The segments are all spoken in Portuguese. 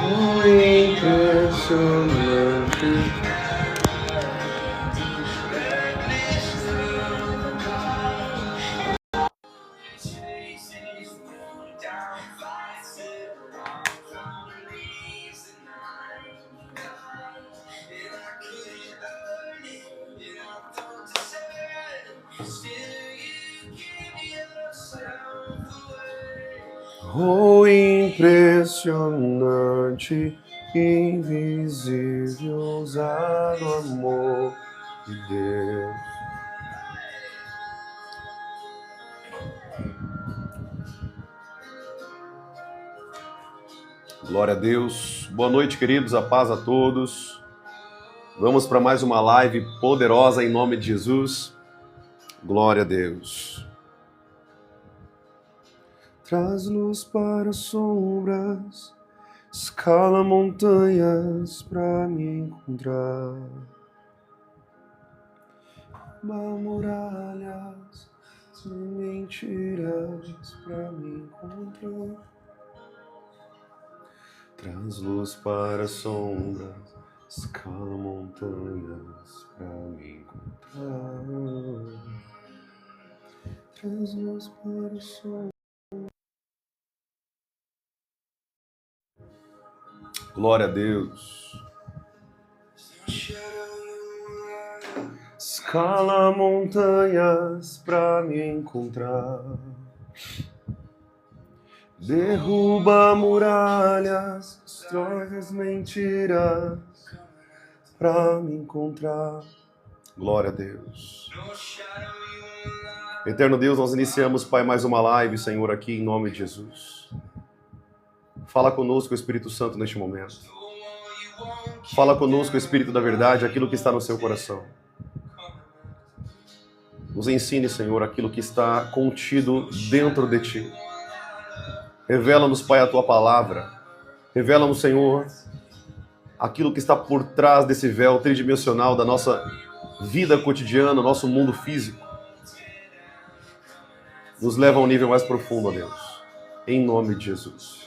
impressionante. Oh, impressionante, invisível, ousado amor de Deus. Glória a Deus. Boa noite, queridos. A paz a todos. Vamos para mais uma live poderosa em nome de Jesus. Glória a Deus. Traz luz para as sombras, escala montanhas para me encontrar. Muralhas de mentiras para me encontrar. Traz luz para as sombras, escala montanhas para me encontrar. Traz luz para as sombras. Glória a Deus. Escala montanhas para me encontrar. Derruba muralhas, destrói as mentiras para me encontrar. Glória a Deus. Eterno Deus, nós iniciamos, Pai, mais uma live, Senhor, aqui em nome de Jesus. Fala conosco, Espírito Santo, neste momento. Fala conosco, Espírito da verdade, aquilo que está no seu coração. Nos ensine, Senhor, aquilo que está contido dentro de Ti. Revela-nos, Pai, a Tua palavra. Revela-nos, Senhor, aquilo que está por trás desse véu tridimensional da nossa vida cotidiana, nosso mundo físico. Nos leva a um nível mais profundo, ó Deus. Em nome de Jesus.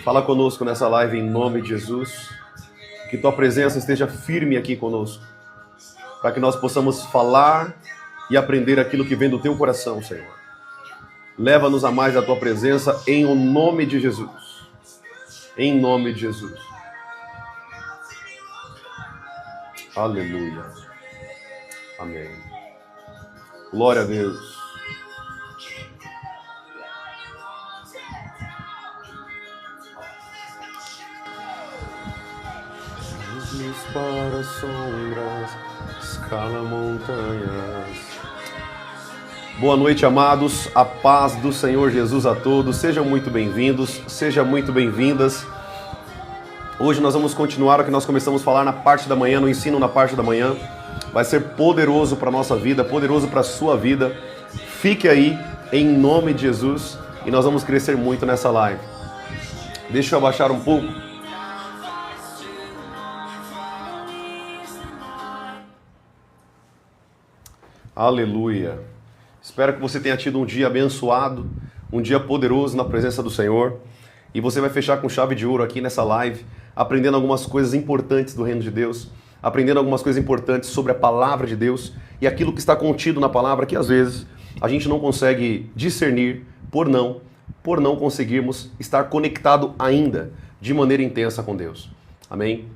Fala conosco nessa live em nome de Jesus. Que Tua presença esteja firme aqui conosco. Para que nós possamos falar e aprender aquilo que vem do Teu coração, Senhor. Leva-nos a mais a Tua presença em o nome de Jesus. Em nome de Jesus. Aleluia. Amém. Glória a Deus. Luz para as sombras, escala montanhas. Boa noite, amados. A paz do Senhor Jesus a todos. Sejam muito bem-vindos, sejam muito bem-vindas. Hoje nós vamos continuar o que nós começamos a falar na parte da manhã, no ensino na parte da manhã. Vai ser poderoso para a nossa vida, poderoso para a sua vida. Fique aí, em nome de Jesus, e nós vamos crescer muito nessa live. Deixa eu abaixar um pouco. Aleluia. Espero que você tenha tido um dia abençoado, um dia poderoso na presença do Senhor. E você vai fechar com chave de ouro aqui nessa live, aprendendo algumas coisas importantes do reino de Deus, aprendendo algumas coisas importantes sobre a palavra de Deus e aquilo que está contido na palavra que às vezes a gente não consegue discernir por não conseguirmos estar conectado ainda de maneira intensa com Deus. Amém?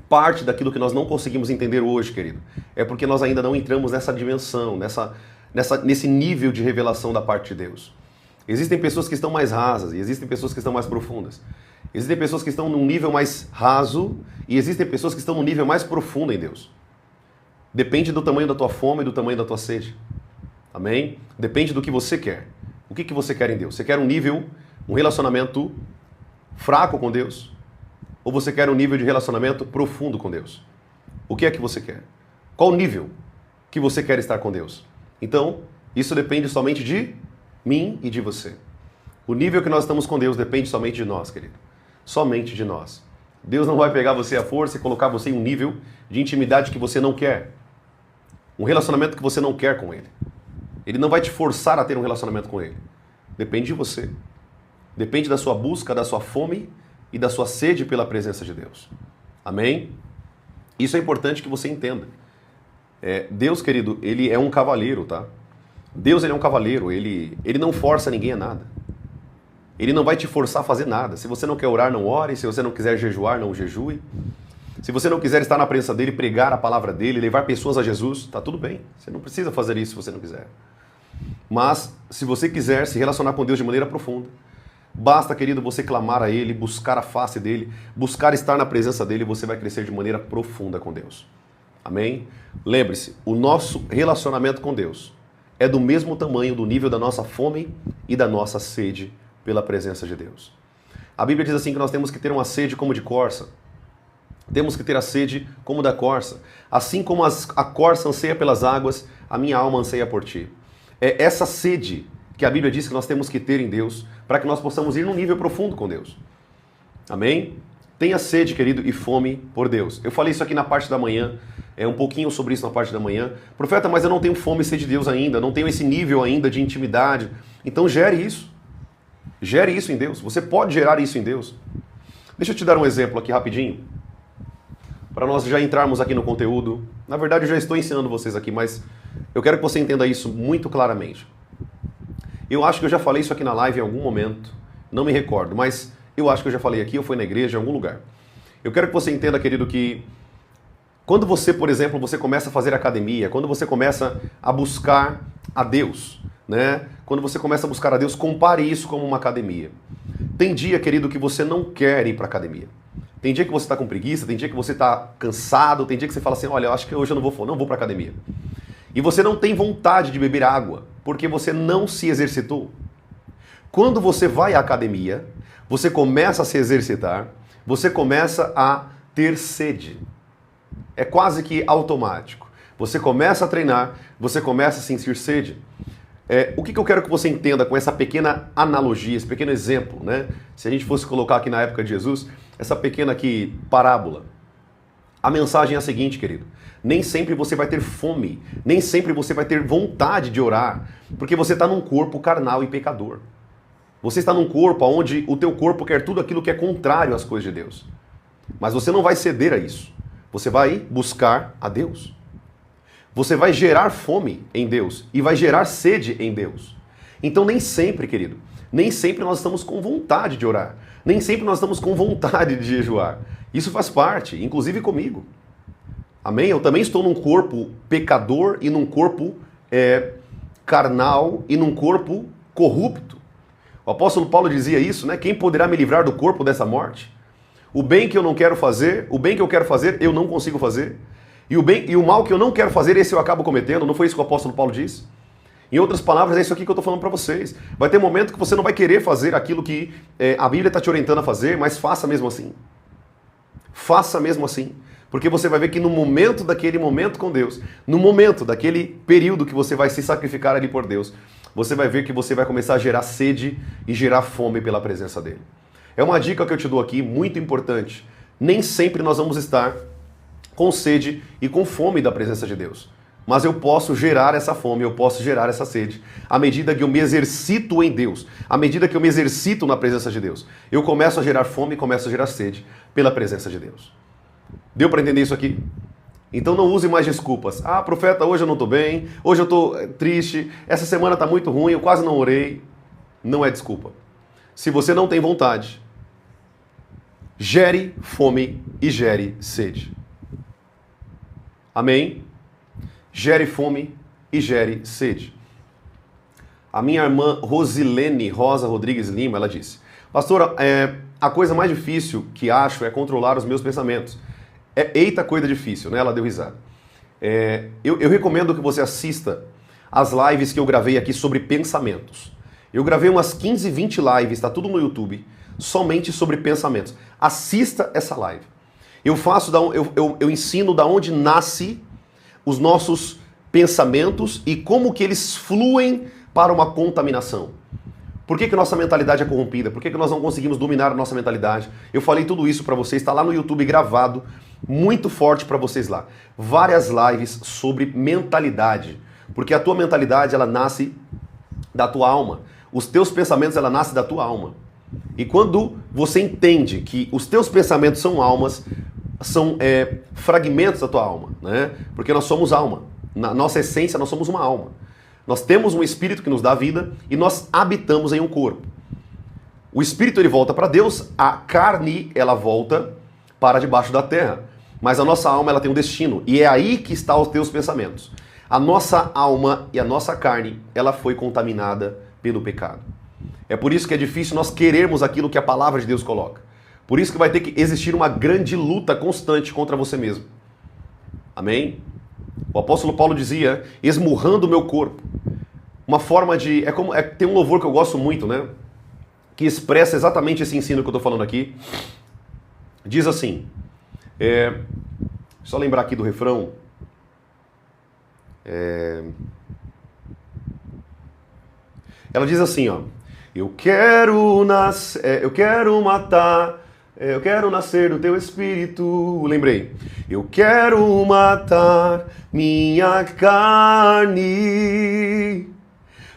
Parte daquilo que nós não conseguimos entender hoje, querido, é porque nós ainda não entramos nessa dimensão, nesse nível de revelação da parte de Deus. Existem pessoas que estão mais rasas e existem pessoas que estão mais profundas. Existem pessoas que estão num nível mais raso e existem pessoas que estão num nível mais profundo em Deus. Depende do tamanho da tua fome e do tamanho da tua sede. Amém? Depende do que você quer. O que você quer em Deus? Você quer um nível, um relacionamento fraco com Deus? Ou você quer um nível de relacionamento profundo com Deus? O que é que você quer? Qual nível que você quer estar com Deus? Então, isso depende somente de mim e de você. O nível que nós estamos com Deus depende somente de nós, querido. Somente de nós. Deus não vai pegar você à força e colocar você em um nível de intimidade que você não quer. Um relacionamento que você não quer com Ele. Ele não vai te forçar a ter um relacionamento com Ele. Depende de você. Depende da sua busca, da sua fome e da sua sede pela presença de Deus. Amém? Isso é importante que você entenda. Deus, querido, ele é um cavaleiro, tá? Deus, ele é um cavaleiro, ele não força ninguém a nada. Ele não vai te forçar a fazer nada. Se você não quer orar, não ore. Se você não quiser jejuar, não jejue. Se você não quiser estar na presença dele, pregar a palavra dele, levar pessoas a Jesus, tá tudo bem. Você não precisa fazer isso se você não quiser. Mas, se você quiser se relacionar com Deus de maneira profunda, basta, querido, você clamar a ele, buscar a face dele, buscar estar na presença dele, você vai crescer de maneira profunda com Deus. Amém? Lembre-se, o nosso relacionamento com Deus é do mesmo tamanho do nível da nossa fome e da nossa sede pela presença de Deus. A Bíblia diz assim que nós temos que ter uma sede como de corça. Temos que ter a sede como da corça. Assim como a corça anseia pelas águas, a minha alma anseia por ti. É essa sede que a Bíblia diz que nós temos que ter em Deus para que nós possamos ir num nível profundo com Deus. Amém? Tenha sede, querido, e fome por Deus. Eu falei isso aqui na parte da manhã, um pouquinho sobre isso na parte da manhã. Profeta, mas eu não tenho fome e sede de Deus ainda, não tenho esse nível ainda de intimidade. Então gere isso. Gere isso em Deus. Você pode gerar isso em Deus. Deixa eu te dar um exemplo aqui rapidinho, para nós já entrarmos aqui no conteúdo. Na verdade, eu já estou ensinando vocês aqui, mas eu quero que você entenda isso muito claramente. Eu acho que eu já falei isso aqui na live em algum momento, não me recordo, mas eu acho que eu já falei aqui, ou foi na igreja, em algum lugar. Eu quero que você entenda, querido, que quando você, por exemplo, você começa a fazer academia, quando você começa a buscar a Deus, né? Quando você começa a buscar a Deus, compare isso como uma academia. Tem dia, querido, que você não quer ir para academia. Tem dia que você está com preguiça, tem dia que você está cansado, tem dia que você fala assim, olha, eu acho que hoje eu não vou para academia. E você não tem vontade de beber água, porque você não se exercitou. Quando você vai à academia, você começa a se exercitar, você começa a ter sede. É quase que automático. Você começa a treinar, você começa a sentir sede. O que eu quero que você entenda com essa pequena analogia, esse pequeno exemplo, né? Se a gente fosse colocar aqui na época de Jesus, essa pequena aqui parábola. A mensagem é a seguinte, querido. Nem sempre você vai ter fome, nem sempre você vai ter vontade de orar, porque você está num corpo carnal e pecador. Você está num corpo onde o teu corpo quer tudo aquilo que é contrário às coisas de Deus. Mas você não vai ceder a isso. Você vai buscar a Deus. Você vai gerar fome em Deus e vai gerar sede em Deus. Então nem sempre, querido, nem sempre nós estamos com vontade de orar. Nem sempre nós estamos com vontade de jejuar. Isso faz parte, inclusive comigo. Amém? Eu também estou num corpo pecador e num corpo carnal e num corpo corrupto. O apóstolo Paulo dizia isso, né? Quem poderá me livrar do corpo dessa morte? O bem que eu não quero fazer, o bem que eu quero fazer, eu não consigo fazer. E o mal que eu não quero fazer, esse eu acabo cometendo. Não foi isso que o apóstolo Paulo disse? Em outras palavras, é isso aqui que eu estou falando para vocês. Vai ter momento que você não vai querer fazer aquilo que a Bíblia está te orientando a fazer, mas faça mesmo assim. Faça mesmo assim. Porque você vai ver que no momento daquele momento com Deus, no momento daquele período que você vai se sacrificar ali por Deus, você vai ver que você vai começar a gerar sede e gerar fome pela presença dele. É uma dica que eu te dou aqui, muito importante. Nem sempre nós vamos estar com sede e com fome da presença de Deus. Mas eu posso gerar essa fome, eu posso gerar essa sede, à medida que eu me exercito em Deus, à medida que eu me exercito na presença de Deus. Eu começo a gerar fome e começo a gerar sede pela presença de Deus. Deu para entender isso aqui? Então não use mais desculpas. Ah, profeta, hoje eu não estou bem, hoje eu estou triste, essa semana está muito ruim, eu quase não orei. Não é desculpa. Se você não tem vontade, gere fome e gere sede. Amém? Gere fome e gere sede. A minha irmã Rosilene Rosa Rodrigues Lima, ela disse: pastora, a coisa mais difícil que acho é controlar os meus pensamentos. Eita, coisa difícil, né? Ela deu risada. Eu recomendo que você assista as lives que eu gravei aqui sobre pensamentos. Eu gravei umas 15, 20 lives, tá tudo no YouTube, somente sobre pensamentos. Assista essa live. Eu ensino da onde nasce os nossos pensamentos e como que eles fluem para uma contaminação. Por que nossa mentalidade é corrompida? Por que nós não conseguimos dominar a nossa mentalidade? Eu falei tudo isso para vocês, está lá no YouTube gravado, muito forte para vocês lá. Várias lives sobre mentalidade, porque a tua mentalidade, ela nasce da tua alma. Os teus pensamentos, ela nasce da tua alma. E quando você entende que os teus pensamentos são almas, são fragmentos da tua alma, né? Porque nós somos alma. Na nossa essência, nós somos uma alma. Nós temos um espírito que nos dá vida e nós habitamos em um corpo. O espírito ele volta para Deus, a carne ela volta para debaixo da terra. Mas a nossa alma ela tem um destino e é aí que estão os teus pensamentos. A nossa alma e a nossa carne, ela foi contaminada pelo pecado. É por isso que é difícil nós querermos aquilo que a palavra de Deus coloca. Por isso que vai ter que existir uma grande luta constante contra você mesmo. Amém? O apóstolo Paulo dizia, esmurrando o meu corpo. Uma forma de... tem um louvor que eu gosto muito, né? Que expressa exatamente esse ensino que eu estou falando aqui. Diz assim... só lembrar aqui do refrão. Ela diz assim, ó. Eu quero nascer do teu espírito. Lembrei. Eu quero matar minha carne,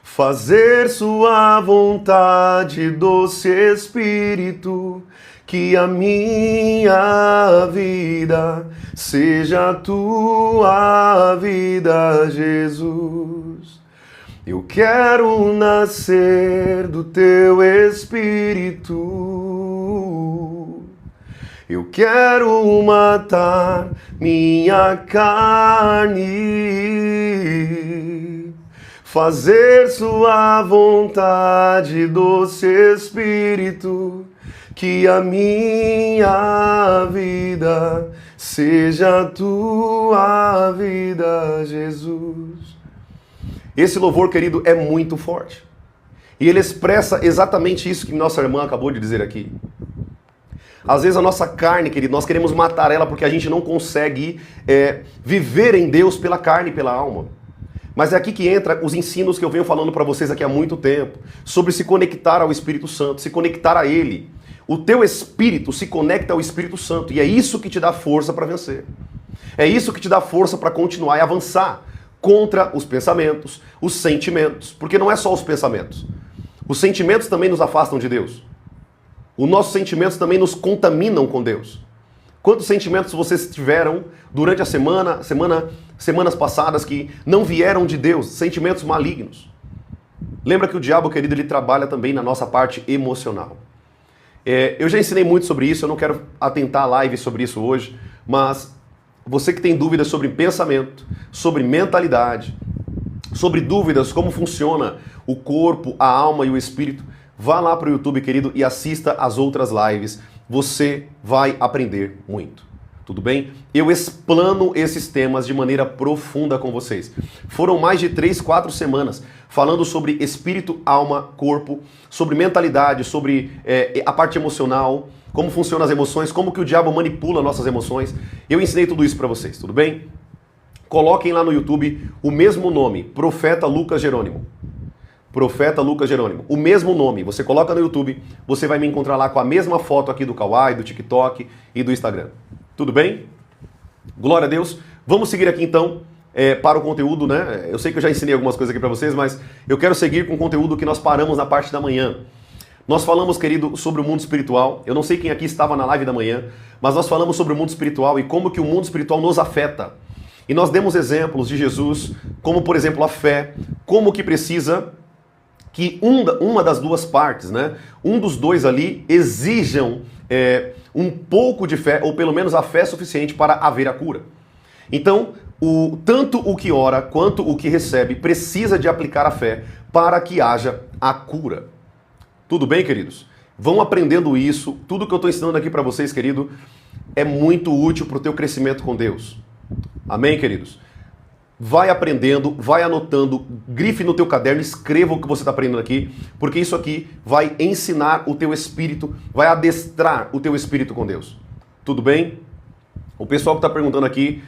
fazer sua vontade, doce espírito, que a minha vida seja a tua vida, Jesus. Eu quero nascer do teu espírito. Eu quero matar minha carne, fazer sua vontade, doce espírito, que a minha vida seja a tua vida, Jesus. Esse louvor, querido, é muito forte. E ele expressa exatamente isso que nossa irmã acabou de dizer aqui. Às vezes a nossa carne, querido, nós queremos matar ela porque a gente não consegue viver em Deus pela carne e pela alma. Mas é aqui que entra os ensinos que eu venho falando para vocês aqui há muito tempo, sobre se conectar ao Espírito Santo, se conectar a Ele. O teu espírito se conecta ao Espírito Santo e é isso que te dá força para vencer. É isso que te dá força para continuar e avançar contra os pensamentos, os sentimentos, porque não é só os pensamentos. Os sentimentos também nos afastam de Deus. Os nossos sentimentos também nos contaminam com Deus. Quantos sentimentos vocês tiveram durante a semanas passadas que não vieram de Deus, sentimentos malignos? Lembra que o diabo, querido, ele trabalha também na nossa parte emocional. Eu já ensinei muito sobre isso, eu não quero atentar a live sobre isso hoje, mas você que tem dúvidas sobre pensamento, sobre mentalidade, sobre dúvidas como funciona o corpo, a alma e o espírito, vá lá para o YouTube, querido, e assista as outras lives. Você vai aprender muito. Tudo bem? Eu explano esses temas de maneira profunda com vocês. Foram mais de 3, 4 semanas falando sobre espírito, alma, corpo, sobre mentalidade, sobre a parte emocional, como funcionam as emoções, como que o diabo manipula nossas emoções. Eu ensinei tudo isso para vocês, tudo bem? Coloquem lá no YouTube o mesmo nome, Profeta Lucas Jerônimo. Profeta Lucas Jerônimo. O mesmo nome. Você coloca no YouTube, você vai me encontrar lá com a mesma foto aqui do Kawaii, do TikTok e do Instagram. Tudo bem? Glória a Deus. Vamos seguir aqui então para o conteúdo, né? Eu sei que eu já ensinei algumas coisas aqui para vocês, mas eu quero seguir com o conteúdo que nós paramos na parte da manhã. Nós falamos, querido, sobre o mundo espiritual. Eu não sei quem aqui estava na live da manhã, mas nós falamos sobre o mundo espiritual e como que o mundo espiritual nos afeta. E nós demos exemplos de Jesus, como por exemplo a fé, como que precisa que uma das duas partes, né? Um dos dois ali exijam um pouco de fé, ou pelo menos a fé suficiente para haver a cura. Então, tanto o que ora quanto o que recebe precisa de aplicar a fé para que haja a cura. Tudo bem, queridos? Vão aprendendo isso. Tudo que eu estou ensinando aqui para vocês, querido, é muito útil para o teu crescimento com Deus. Amém, queridos? Vai aprendendo, vai anotando, grife no teu caderno, escreva o que você está aprendendo aqui, porque isso aqui vai ensinar o teu espírito, vai adestrar o teu espírito com Deus. Tudo bem? O pessoal que está perguntando aqui,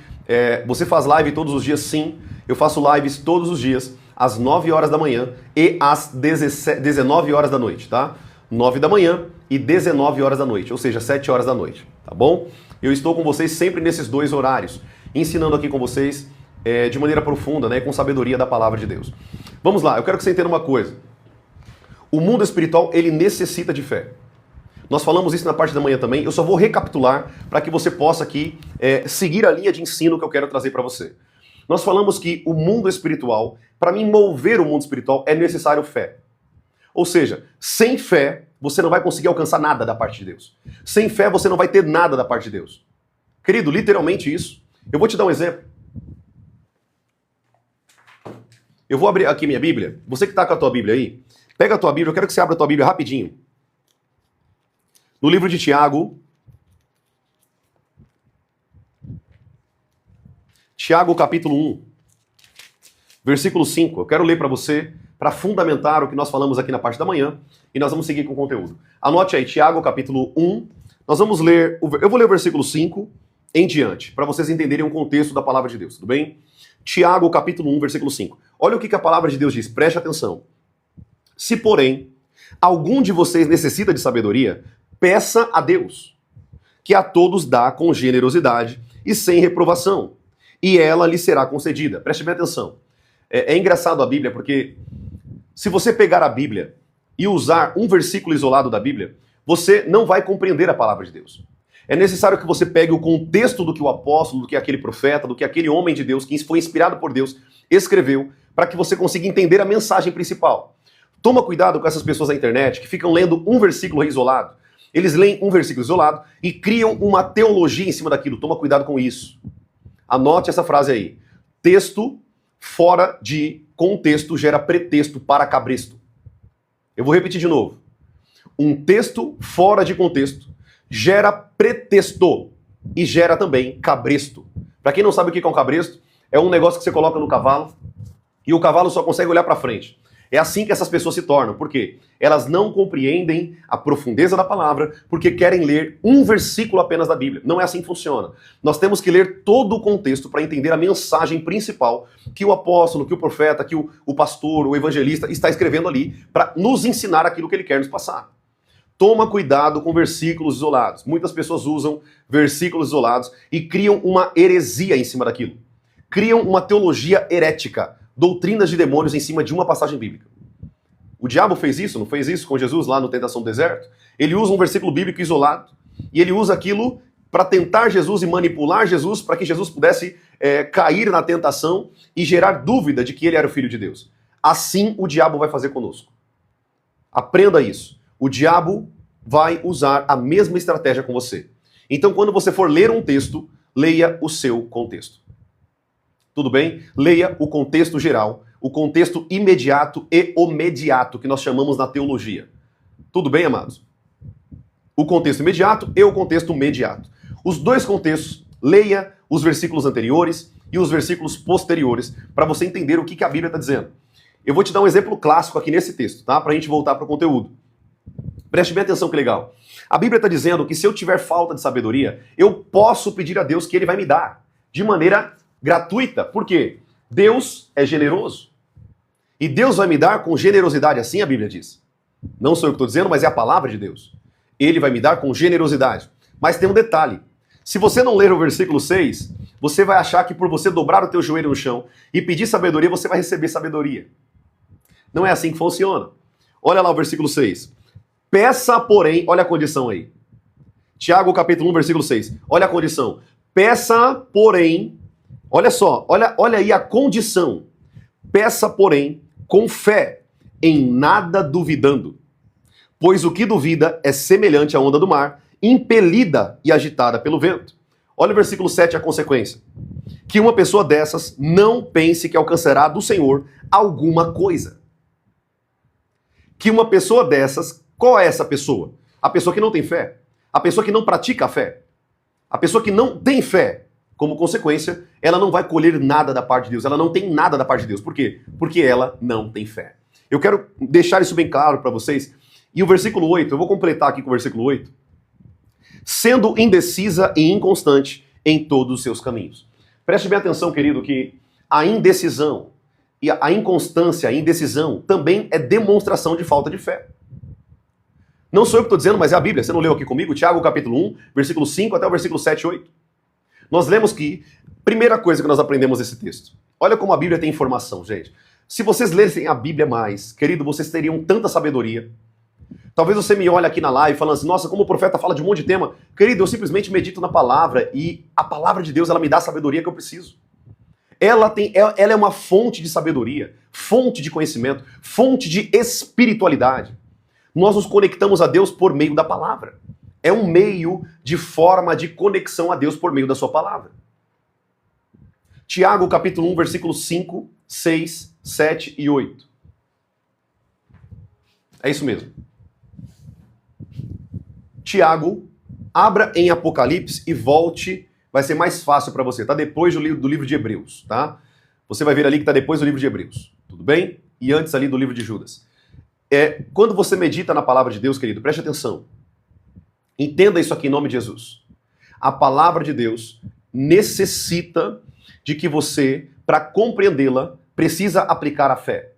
você faz live todos os dias? Sim, eu faço lives todos os dias, às 9 horas da manhã e às 19 horas da noite, tá? 9 da manhã e 19 horas da noite, ou seja, 7 horas da noite, tá bom? Eu estou com vocês sempre nesses dois horários, ensinando aqui com vocês de maneira profunda, né, com sabedoria da palavra de Deus. Vamos lá, eu quero que você entenda uma coisa. O mundo espiritual, ele necessita de fé. Nós falamos isso na parte da manhã também, eu só vou recapitular para que você possa aqui seguir a linha de ensino que eu quero trazer para você. Nós falamos que o mundo espiritual, para mim mover o mundo espiritual, é necessário fé. Ou seja, sem fé, você não vai conseguir alcançar nada da parte de Deus. Sem fé, você não vai ter nada da parte de Deus. Querido, literalmente isso. Eu vou te dar um exemplo. Eu vou abrir aqui minha Bíblia. Você que está com a tua Bíblia aí, pega a tua Bíblia, eu quero que você abra a tua Bíblia rapidinho. No livro de Tiago. Tiago capítulo 1. Versículo 5. Eu quero ler para você, para fundamentar o que nós falamos aqui na parte da manhã, e nós vamos seguir com o conteúdo. Anote aí, Tiago capítulo 1. Nós vamos ler, eu vou ler o versículo 5 em diante, para vocês entenderem o contexto da palavra de Deus, tudo bem? Tiago capítulo 1, versículo 5. Olha o que a palavra de Deus diz, preste atenção. Se, porém, algum de vocês necessita de sabedoria, peça a Deus, que a todos dá com generosidade e sem reprovação, e ela lhe será concedida. Preste bem atenção. É engraçado a Bíblia, porque se você pegar a Bíblia e usar um versículo isolado da Bíblia, você não vai compreender a palavra de Deus. É necessário que você pegue o contexto do que o apóstolo, do que aquele profeta, do que aquele homem de Deus, que foi inspirado por Deus, escreveu, para que você consiga entender a mensagem principal. Toma cuidado com essas pessoas na internet que ficam lendo um versículo isolado. Eles leem um versículo isolado e criam uma teologia em cima daquilo. Toma cuidado com isso. Anote essa frase aí. Texto fora de contexto gera pretexto para cabresto. Eu vou repetir de novo. Um texto fora de contexto gera pretexto e gera também cabresto. Para quem não sabe o que é um cabresto, é um negócio que você coloca no cavalo e o cavalo só consegue olhar para frente. É assim que essas pessoas se tornam. Por quê? Elas não compreendem a profundeza da palavra porque querem ler um versículo apenas da Bíblia. Não é assim que funciona. Nós temos que ler todo o contexto para entender a mensagem principal que o apóstolo, que o profeta, que o pastor, o evangelista está escrevendo ali para nos ensinar aquilo que ele quer nos passar. Toma cuidado com versículos isolados. Muitas pessoas usam versículos isolados e criam uma heresia em cima daquilo. Criam uma teologia herética, doutrinas de demônios em cima de uma passagem bíblica. O diabo fez isso, não fez isso com Jesus lá no Tentação do Deserto? Ele usa um versículo bíblico isolado e ele usa aquilo para tentar Jesus e manipular Jesus para que Jesus pudesse cair na tentação e gerar dúvida de que ele era o Filho de Deus. Assim o diabo vai fazer conosco. Aprenda isso. O diabo vai usar a mesma estratégia com você. Então, quando você for ler um texto, leia o seu contexto. Tudo bem? Leia o contexto geral, o contexto imediato e o mediato, que nós chamamos na teologia. Tudo bem, amados? O contexto imediato e o contexto mediato. Os dois contextos, leia os versículos anteriores e os versículos posteriores, para você entender o que a Bíblia está dizendo. Eu vou te dar um exemplo clássico aqui nesse texto, tá? Para a gente voltar para o conteúdo. Preste bem atenção que legal. A Bíblia está dizendo que se eu tiver falta de sabedoria, eu posso pedir a Deus que Ele vai me dar, de maneira gratuita. Por quê? Deus é generoso. E Deus vai me dar com generosidade, assim a Bíblia diz. Não sou eu que estou dizendo, mas é a palavra de Deus. Ele vai me dar com generosidade. Mas tem um detalhe. Se você não ler o versículo 6, você vai achar que por você dobrar o teu joelho no chão e pedir sabedoria, você vai receber sabedoria. Não é assim que funciona. Olha lá o versículo 6. Peça, porém, olha a condição aí. Tiago capítulo 1, versículo 6. Olha a condição. Peça, porém, olha só, olha aí a condição. Peça, porém, com fé, em nada duvidando. Pois o que duvida é semelhante à onda do mar, impelida e agitada pelo vento. Olha o versículo 7, a consequência. Que uma pessoa dessas não pense que alcançará do Senhor alguma coisa. Que uma pessoa dessas, qual é essa pessoa? A pessoa que não tem fé. A pessoa que não pratica a fé. A pessoa que não tem fé. Como consequência, ela não vai colher nada da parte de Deus. Ela não tem nada da parte de Deus. Por quê? Porque ela não tem fé. Eu quero deixar isso bem claro para vocês. E o versículo 8, eu vou completar aqui com o versículo 8. Sendo indecisa e inconstante em todos os seus caminhos. Preste bem atenção, querido, que a indecisão e a inconstância, a indecisão, também é demonstração de falta de fé. Não sou eu que estou dizendo, mas é a Bíblia. Você não leu aqui comigo? Tiago capítulo 1, versículo 5 até o versículo 7 e 8. Nós lemos que, primeira coisa que nós aprendemos nesse texto, olha como a Bíblia tem informação, gente. Se vocês lessem a Bíblia mais, querido, vocês teriam tanta sabedoria. Talvez você me olhe aqui na live falando assim, nossa, como o profeta fala de um monte de tema. Querido, eu simplesmente medito na palavra e a palavra de Deus, ela me dá a sabedoria que eu preciso. Ela é uma fonte de sabedoria, fonte de conhecimento, fonte de espiritualidade. Nós nos conectamos a Deus por meio da palavra. É um meio de forma de conexão a Deus por meio da sua palavra. Tiago, capítulo 1, versículos 5, 6, 7 e 8. É isso mesmo. Tiago, abra em Apocalipse e volte, vai ser mais fácil para você. Está depois do livro de Hebreus, tá? Você vai ver ali que está depois do livro de Hebreus, tudo bem? E antes ali do livro de Judas. Quando você medita na palavra de Deus, querido, preste atenção. Entenda isso aqui em nome de Jesus. A palavra de Deus necessita de que você, para compreendê-la, precisa aplicar a fé.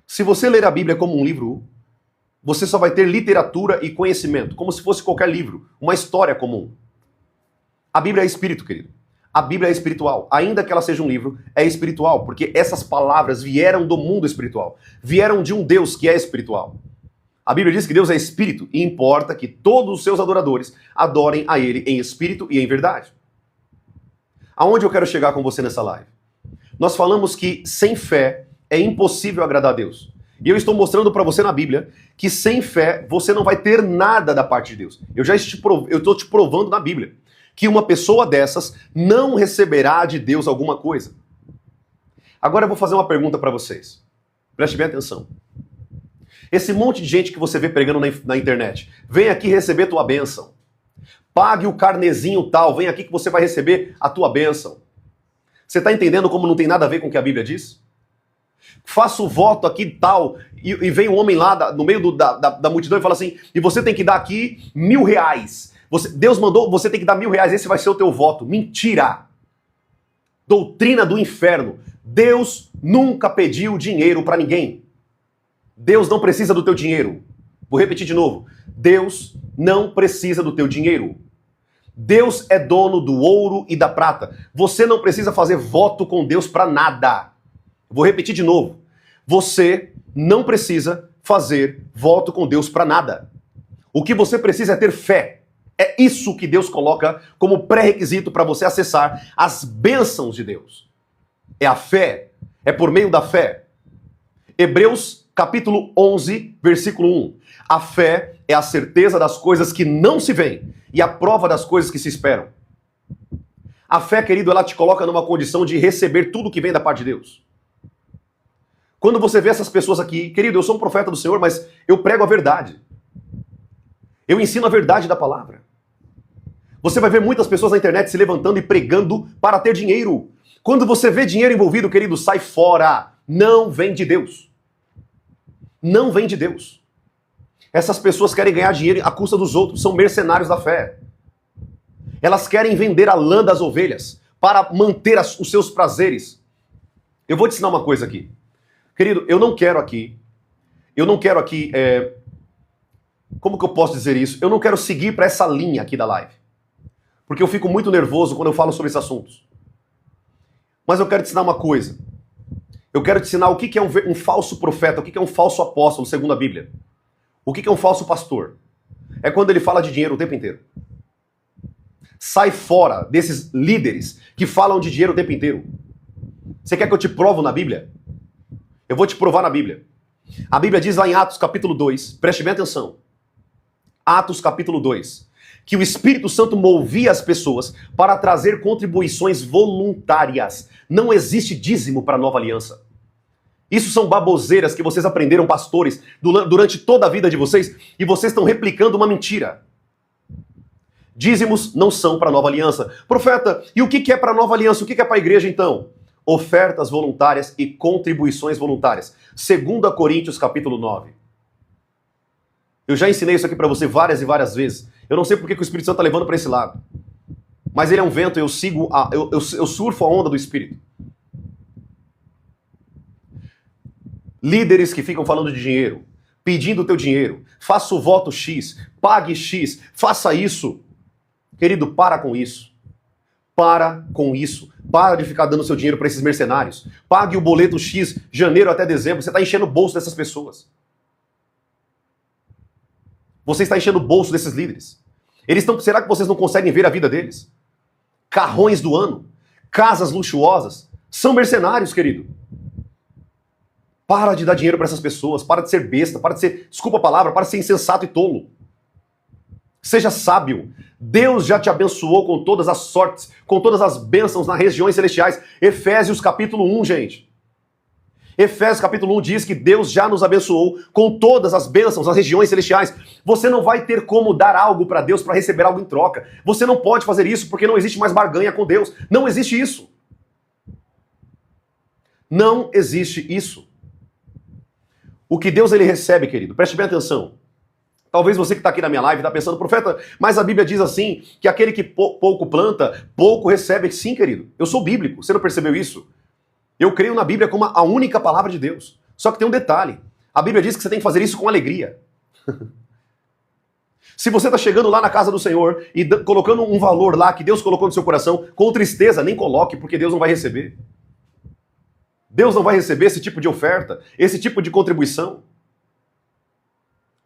Se você ler a Bíblia como um livro, você só vai ter literatura e conhecimento, como se fosse qualquer livro, uma história comum. A Bíblia é espírito, querido. A Bíblia é espiritual. Ainda que ela seja um livro, é espiritual, porque essas palavras vieram do mundo espiritual. Vieram de um Deus que é espiritual. A Bíblia diz que Deus é espírito e importa que todos os seus adoradores adorem a Ele em espírito e em verdade. Aonde eu quero chegar com você nessa live? Nós falamos que sem fé é impossível agradar a Deus. E eu estou mostrando para você na Bíblia que sem fé você não vai ter nada da parte de Deus. Eu estou te provando na Bíblia que uma pessoa dessas não receberá de Deus alguma coisa. Agora eu vou fazer uma pergunta para vocês. Preste bem atenção. Esse monte de gente que você vê pregando na internet, vem aqui receber tua bênção. Pague o carnezinho tal, vem aqui que você vai receber a tua bênção. Você está entendendo como não tem nada a ver com o que a Bíblia diz? Faça o voto aqui tal, e vem um homem lá no meio da multidão e fala assim, e você tem que dar aqui R$1.000. Deus mandou, você tem que dar R$1.000, esse vai ser o teu voto. Mentira! Doutrina do inferno. Deus nunca pediu dinheiro para ninguém. Deus não precisa do teu dinheiro. Vou repetir de novo. Deus não precisa do teu dinheiro. Deus é dono do ouro e da prata. Você não precisa fazer voto com Deus para nada. Vou repetir de novo. Você não precisa fazer voto com Deus para nada. O que você precisa é ter fé. É isso que Deus coloca como pré-requisito para você acessar as bênçãos de Deus. É a fé. É por meio da fé. Hebreus capítulo 11, versículo 1. A fé é a certeza das coisas que não se veem e a prova das coisas que se esperam. A fé, querido, ela te coloca numa condição de receber tudo que vem da parte de Deus. Quando você vê essas pessoas aqui, querido, eu sou um profeta do Senhor, mas eu prego a verdade. Eu ensino a verdade da palavra. Você vai ver muitas pessoas na internet se levantando e pregando para ter dinheiro. Quando você vê dinheiro envolvido, querido, sai fora. Não vem de Deus. Não vem de Deus. Essas pessoas querem ganhar dinheiro à custa dos outros, são mercenários da fé. Elas querem vender a lã das ovelhas para manter os seus prazeres. Eu vou te ensinar uma coisa aqui. Querido, eu não quero aqui, como que eu posso dizer isso? Eu não quero seguir para essa linha aqui da live. Porque eu fico muito nervoso quando eu falo sobre esses assuntos. Mas eu quero te ensinar uma coisa. Eu quero te ensinar o que é um falso profeta, o que é um falso apóstolo, segundo a Bíblia. O que é um falso pastor? É quando ele fala de dinheiro o tempo inteiro. Sai fora desses líderes que falam de dinheiro o tempo inteiro. Você quer que eu te provo na Bíblia? Eu vou te provar na Bíblia. A Bíblia diz lá em Atos capítulo 2, preste bem atenção. Atos capítulo 2, que o Espírito Santo movia as pessoas para trazer contribuições voluntárias. Não existe dízimo para a nova aliança. Isso são baboseiras que vocês aprenderam, pastores, durante toda a vida de vocês, e vocês estão replicando uma mentira. Dízimos não são para a nova aliança. Profeta, e o que é para a nova aliança? O que é para a igreja então? Ofertas voluntárias e contribuições voluntárias. 2 Coríntios capítulo 9. Eu já ensinei isso aqui para você várias e várias vezes. Eu não sei porque que o Espírito Santo está levando para esse lado. Mas ele é um vento, eu surfo a onda do Espírito. Líderes que ficam falando de dinheiro, pedindo o teu dinheiro, faça o voto X, pague X, faça isso. Querido, para com isso. Para com isso. Para de ficar dando seu dinheiro para esses mercenários. Pague o boleto X, janeiro até dezembro. Você está enchendo o bolso dessas pessoas. Você está enchendo o bolso desses líderes. Será que vocês não conseguem ver a vida deles? Carrões do ano, casas luxuosas. São mercenários, querido. Para de dar dinheiro para essas pessoas. Para de ser besta. Para de ser, desculpa a palavra, para de ser insensato e tolo. Seja sábio. Deus já te abençoou com todas as sortes, com todas as bênçãos nas regiões celestiais. Efésios capítulo 1, gente. Efésios capítulo 1 diz que Deus já nos abençoou com todas as bênçãos nas regiões celestiais. Você não vai ter como dar algo para Deus para receber algo em troca. Você não pode fazer isso porque não existe mais barganha com Deus. Não existe isso. Não existe isso. O que Deus ele recebe, querido, preste bem atenção. Talvez você que está aqui na minha live está pensando, profeta, mas a Bíblia diz assim, que aquele que pouco planta, pouco recebe. Sim, querido, eu sou bíblico, você não percebeu isso? Eu creio na Bíblia como a única palavra de Deus. Só que tem um detalhe, a Bíblia diz que você tem que fazer isso com alegria. Se você está chegando lá na casa do Senhor e colocando um valor lá que Deus colocou no seu coração, com tristeza, nem coloque, porque Deus não vai receber. Deus não vai receber esse tipo de oferta, esse tipo de contribuição.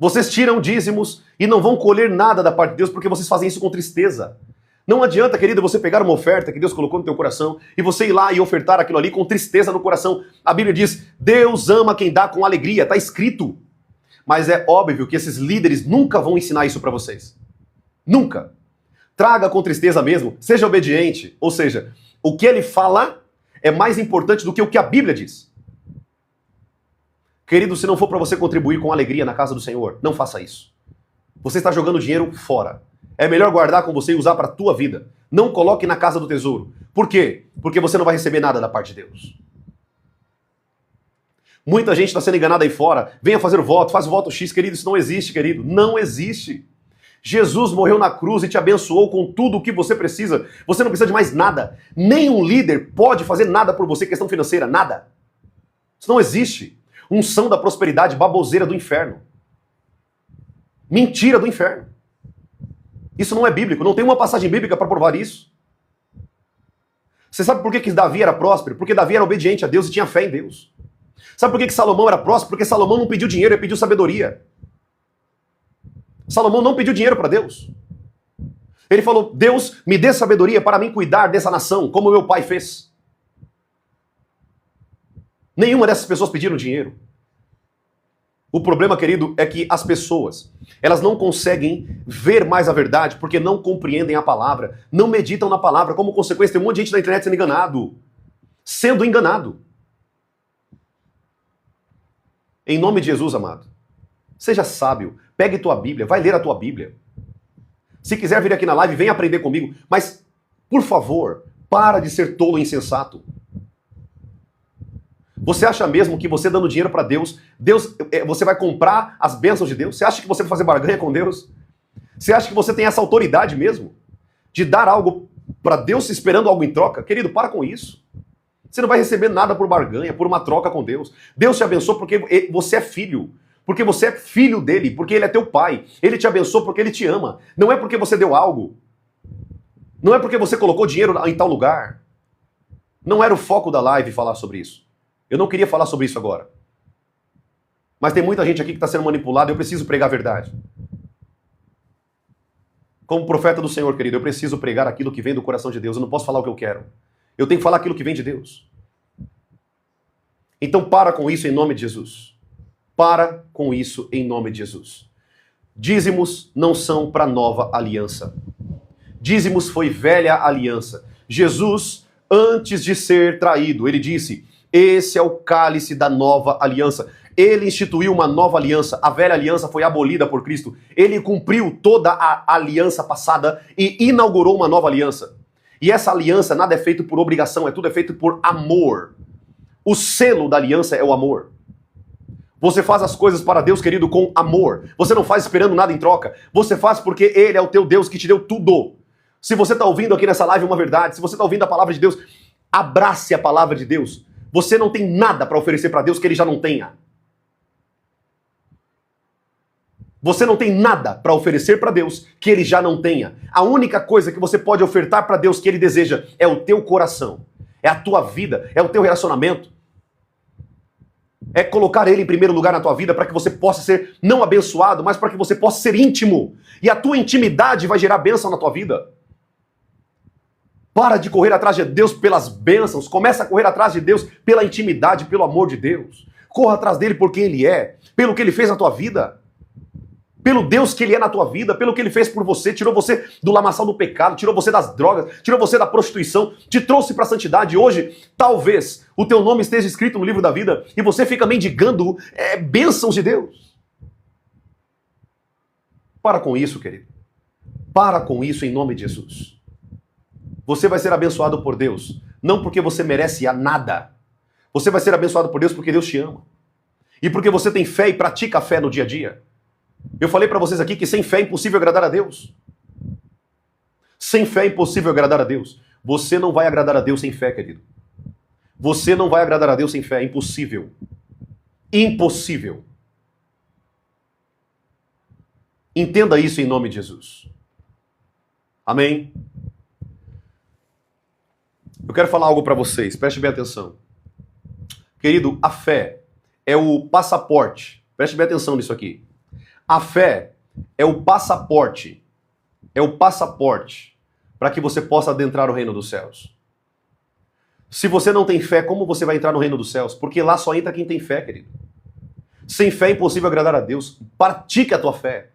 Vocês tiram dízimos e não vão colher nada da parte de Deus porque vocês fazem isso com tristeza. Não adianta, querido, você pegar uma oferta que Deus colocou no teu coração e você ir lá e ofertar aquilo ali com tristeza no coração. A Bíblia diz, Deus ama quem dá com alegria, está escrito. Mas é óbvio que esses líderes nunca vão ensinar isso para vocês. Nunca. Traga com tristeza mesmo, seja obediente. Ou seja, o que ele fala é mais importante do que o que a Bíblia diz. Querido, se não for para você contribuir com alegria na casa do Senhor, não faça isso. Você está jogando dinheiro fora. É melhor guardar com você e usar para a tua vida. Não coloque na casa do tesouro. Por quê? Porque você não vai receber nada da parte de Deus. Muita gente está sendo enganada aí fora. Venha fazer o voto, faz o voto X, querido. Isso não existe, querido. Não existe. Jesus morreu na cruz e te abençoou com tudo o que você precisa. Você não precisa de mais nada. Nenhum líder pode fazer nada por você, questão financeira, nada. Isso não existe. Unção da prosperidade, baboseira do inferno. Mentira do inferno. Isso não é bíblico, não tem uma passagem bíblica para provar isso. Você sabe por que Davi era próspero? Porque Davi era obediente a Deus e tinha fé em Deus. Sabe por que Salomão era próspero? Porque Salomão não pediu dinheiro, ele pediu sabedoria. Salomão não pediu dinheiro para Deus. Ele falou, Deus, me dê sabedoria para mim cuidar dessa nação, como meu pai fez. Nenhuma dessas pessoas pediram dinheiro. O problema, querido, é que as pessoas, elas não conseguem ver mais a verdade porque não compreendem a palavra, não meditam na palavra. Como consequência, tem um monte de gente na internet sendo enganado. Sendo enganado. Em nome de Jesus, amado, seja sábio, pegue tua Bíblia, vai ler a tua Bíblia. Se quiser vir aqui na live, vem aprender comigo, mas, por favor, para de ser tolo e insensato. Você acha mesmo que você dando dinheiro para Deus, você vai comprar as bênçãos de Deus? Você acha que você vai fazer barganha com Deus? Você acha que você tem essa autoridade mesmo? De dar algo para Deus esperando algo em troca? Querido, para com isso. Você não vai receber nada por barganha, por uma troca com Deus. Deus te abençoou porque você é filho. Porque você é filho dele, porque ele é teu pai. Ele te abençoou porque ele te ama. Não é porque você deu algo. Não é porque você colocou dinheiro em tal lugar. Não era o foco da live falar sobre isso. Eu não queria falar sobre isso agora. Mas tem muita gente aqui que está sendo manipulada e eu preciso pregar a verdade. Como profeta do Senhor, querido, eu preciso pregar aquilo que vem do coração de Deus. Eu não posso falar o que eu quero. Eu tenho que falar aquilo que vem de Deus. Então para com isso em nome de Jesus. Para com isso em nome de Jesus. Dízimos não são para nova aliança. Dízimos foi velha aliança. Jesus, antes de ser traído, ele disse... Esse é o cálice da nova aliança. Ele instituiu uma nova aliança. A velha aliança foi abolida por Cristo. Ele cumpriu toda a aliança passada e inaugurou uma nova aliança. E essa aliança nada é feito por obrigação, tudo é feito por amor. O selo da aliança é o amor. Você faz as coisas para Deus, querido, com amor. Você não faz esperando nada em troca. Você faz porque Ele é o teu Deus que te deu tudo. Se você está ouvindo aqui nessa live uma verdade, se você está ouvindo a palavra de Deus, abrace a palavra de Deus. Você não tem nada para oferecer para Deus que Ele já não tenha. Você não tem nada para oferecer para Deus que Ele já não tenha. A única coisa que você pode ofertar para Deus que Ele deseja é o teu coração. é a tua vida, é o teu relacionamento. É colocar Ele em primeiro lugar na tua vida para que você possa ser não abençoado, mas para que você possa ser íntimo. E a tua intimidade vai gerar bênção na tua vida. Para de correr atrás de Deus pelas bênçãos. Começa a correr atrás de Deus pela intimidade, pelo amor de Deus. Corra atrás dele por quem Ele é, pelo que Ele fez na tua vida. Pelo Deus que Ele é na tua vida, pelo que Ele fez por você, tirou você do lamaçal do pecado, tirou você das drogas, tirou você da prostituição, te trouxe para a santidade. Hoje, talvez, o teu nome esteja escrito no livro da vida e você fica mendigando bênçãos de Deus. Para com isso, querido. Para com isso em nome de Jesus. Você vai ser abençoado por Deus, não porque você merece a nada. Você vai ser abençoado por Deus porque Deus te ama. E porque você tem fé e pratica a fé no dia a dia. Eu falei para vocês aqui que sem fé é impossível agradar a Deus. Sem fé é impossível agradar a Deus. Você não vai agradar a Deus sem fé, querido. Você não vai agradar a Deus sem fé. É impossível. Impossível. Entenda isso em nome de Jesus. Amém? Eu quero falar algo para vocês. Preste bem atenção. Querido, a fé é o passaporte. Preste bem atenção nisso aqui. A fé é o passaporte. É o passaporte para que você possa adentrar o reino dos céus. Se você não tem fé, como você vai entrar no reino dos céus? Porque lá só entra quem tem fé, querido. Sem fé é impossível agradar a Deus. Pratique a tua fé.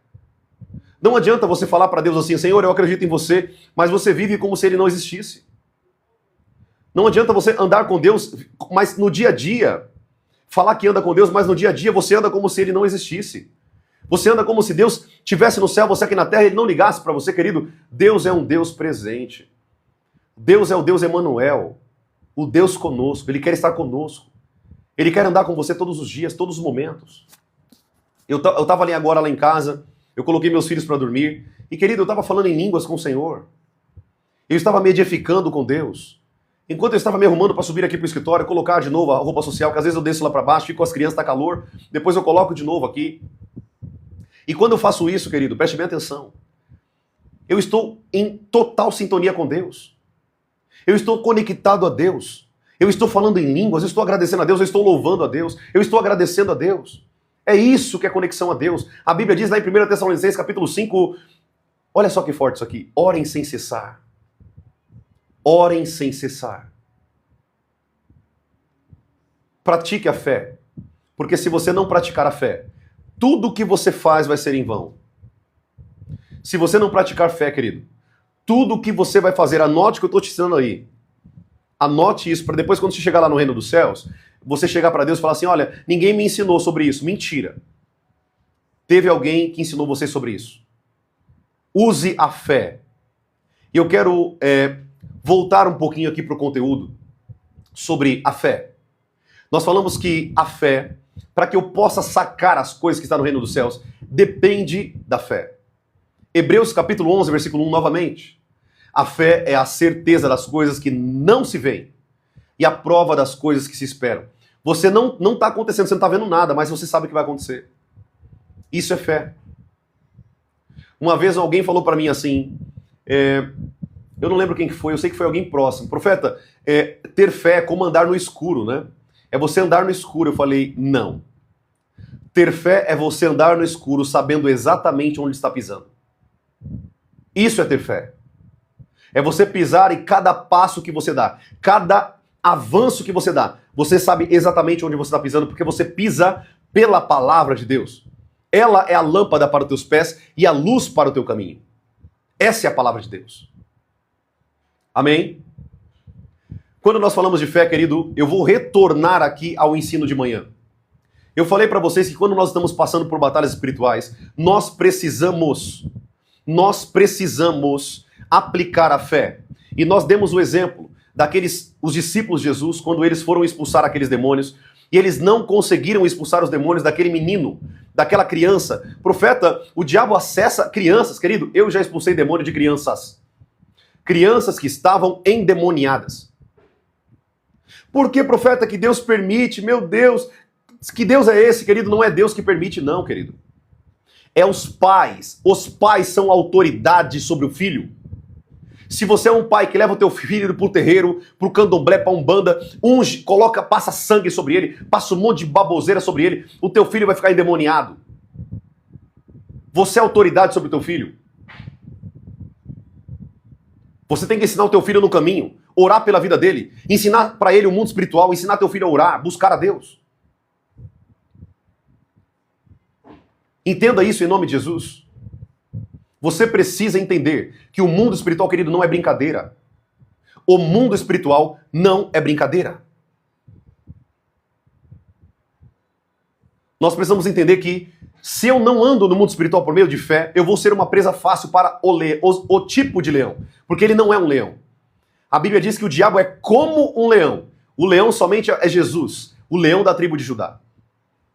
Não adianta você falar para Deus assim, Senhor, eu acredito em você, mas você vive como se Ele não existisse. Não adianta você andar com Deus, mas no dia a dia, falar que anda com Deus, mas no dia a dia você anda como se Ele não existisse. Você anda como se Deus estivesse no céu, você aqui na terra, Ele não ligasse para você, querido. Deus é um Deus presente. Deus é o Deus Emanuel, o Deus conosco. Ele quer estar conosco. Ele quer andar com você todos os dias, todos os momentos. Eu estava ali agora lá em casa, eu coloquei meus filhos para dormir, e querido, eu estava falando em línguas com o Senhor. Eu estava me edificando com Deus. Enquanto eu estava me arrumando para subir aqui para o escritório, colocar de novo a roupa social, que às vezes eu desço lá para baixo, fico com as crianças, está calor, depois eu coloco de novo aqui. E quando eu faço isso, querido, preste bem atenção. Eu estou em total sintonia com Deus. Eu estou conectado a Deus. Eu estou falando em línguas, eu estou agradecendo a Deus, eu estou louvando a Deus, eu estou agradecendo a Deus. É isso que é conexão a Deus. A Bíblia diz lá em 1 Tessalonicenses, capítulo 5, olha só que forte isso aqui. Orem sem cessar. Orem sem cessar. Pratique a fé. Porque se você não praticar a fé, tudo que você faz vai ser em vão. Se você não praticar fé, querido, tudo que você vai fazer, anote o que eu estou te ensinando aí. Anote isso para depois, quando você chegar lá no reino dos céus, você chegar para Deus e falar assim, olha, ninguém me ensinou sobre isso. Mentira. Teve alguém que ensinou você sobre isso. Use a fé. E eu quero voltar um pouquinho aqui para o conteúdo sobre a fé. Nós falamos que a fé, para que eu possa sacar as coisas que estão no reino dos céus, depende da fé. Hebreus capítulo 11, versículo 1, novamente. A fé é a certeza das coisas que não se veem e a prova das coisas que se esperam. Você não está acontecendo, você não está vendo nada, mas você sabe o que vai acontecer. Isso é fé. Uma vez alguém falou para mim assim, eu não lembro quem que foi, eu sei que foi alguém próximo. Profeta, ter fé é como andar no escuro, né? É você andar no escuro. Eu falei, não. Ter fé é você andar no escuro sabendo exatamente onde está pisando. Isso é ter fé. É você pisar e cada passo que você dá, cada avanço que você dá, você sabe exatamente onde você está pisando, porque você pisa pela palavra de Deus. Ela é a lâmpada para os teus pés e a luz para o teu caminho. Essa é a palavra de Deus. Amém? Quando nós falamos de fé, querido, eu vou retornar aqui ao ensino de manhã. Eu falei para vocês que quando nós estamos passando por batalhas espirituais, nós precisamos aplicar a fé. E nós demos o exemplo os discípulos de Jesus, quando eles foram expulsar aqueles demônios, e eles não conseguiram expulsar os demônios daquele menino, daquela criança. Profeta, o diabo acessa crianças, querido, eu já expulsei demônio de crianças. Crianças que estavam endemoniadas. Por que, profeta, que Deus permite? Meu Deus, que Deus é esse, querido? Não é Deus que permite, não, querido. É os pais. Os pais são autoridade sobre o filho. Se você é um pai que leva o teu filho pro terreiro, pro candomblé, pra umbanda, unge, coloca, passa sangue sobre ele, passa um monte de baboseira sobre ele, o teu filho vai ficar endemoniado. Você é autoridade sobre o teu filho. Você tem que ensinar o teu filho no caminho, orar pela vida dele, ensinar para ele o mundo espiritual, ensinar teu filho a orar, buscar a Deus. Entenda isso em nome de Jesus. Você precisa entender que o mundo espiritual, querido, não é brincadeira. O mundo espiritual não é brincadeira. Nós precisamos entender que se eu não ando no mundo espiritual por meio de fé, eu vou ser uma presa fácil para o tipo de leão. Porque ele não é um leão. A Bíblia diz que o diabo é como um leão. O leão somente é Jesus, o leão da tribo de Judá.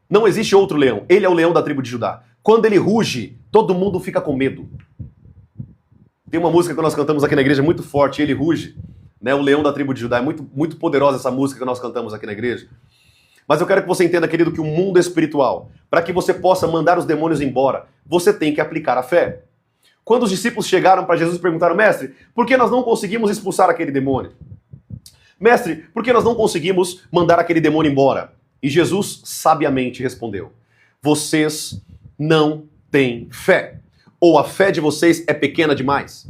Não existe outro leão. Ele é o leão da tribo de Judá. Quando ele ruge, todo mundo fica com medo. Tem uma música que nós cantamos aqui na igreja muito forte, ele ruge, né? O leão da tribo de Judá. É muito poderosa essa música que nós cantamos aqui na igreja. Mas eu quero que você entenda, querido, que o mundo espiritual, para que você possa mandar os demônios embora, você tem que aplicar a fé. Quando os discípulos chegaram para Jesus e perguntaram, mestre, por que nós não conseguimos expulsar aquele demônio? Mestre, por que nós não conseguimos mandar aquele demônio embora? E Jesus sabiamente respondeu, vocês não têm fé. Ou a fé de vocês é pequena demais.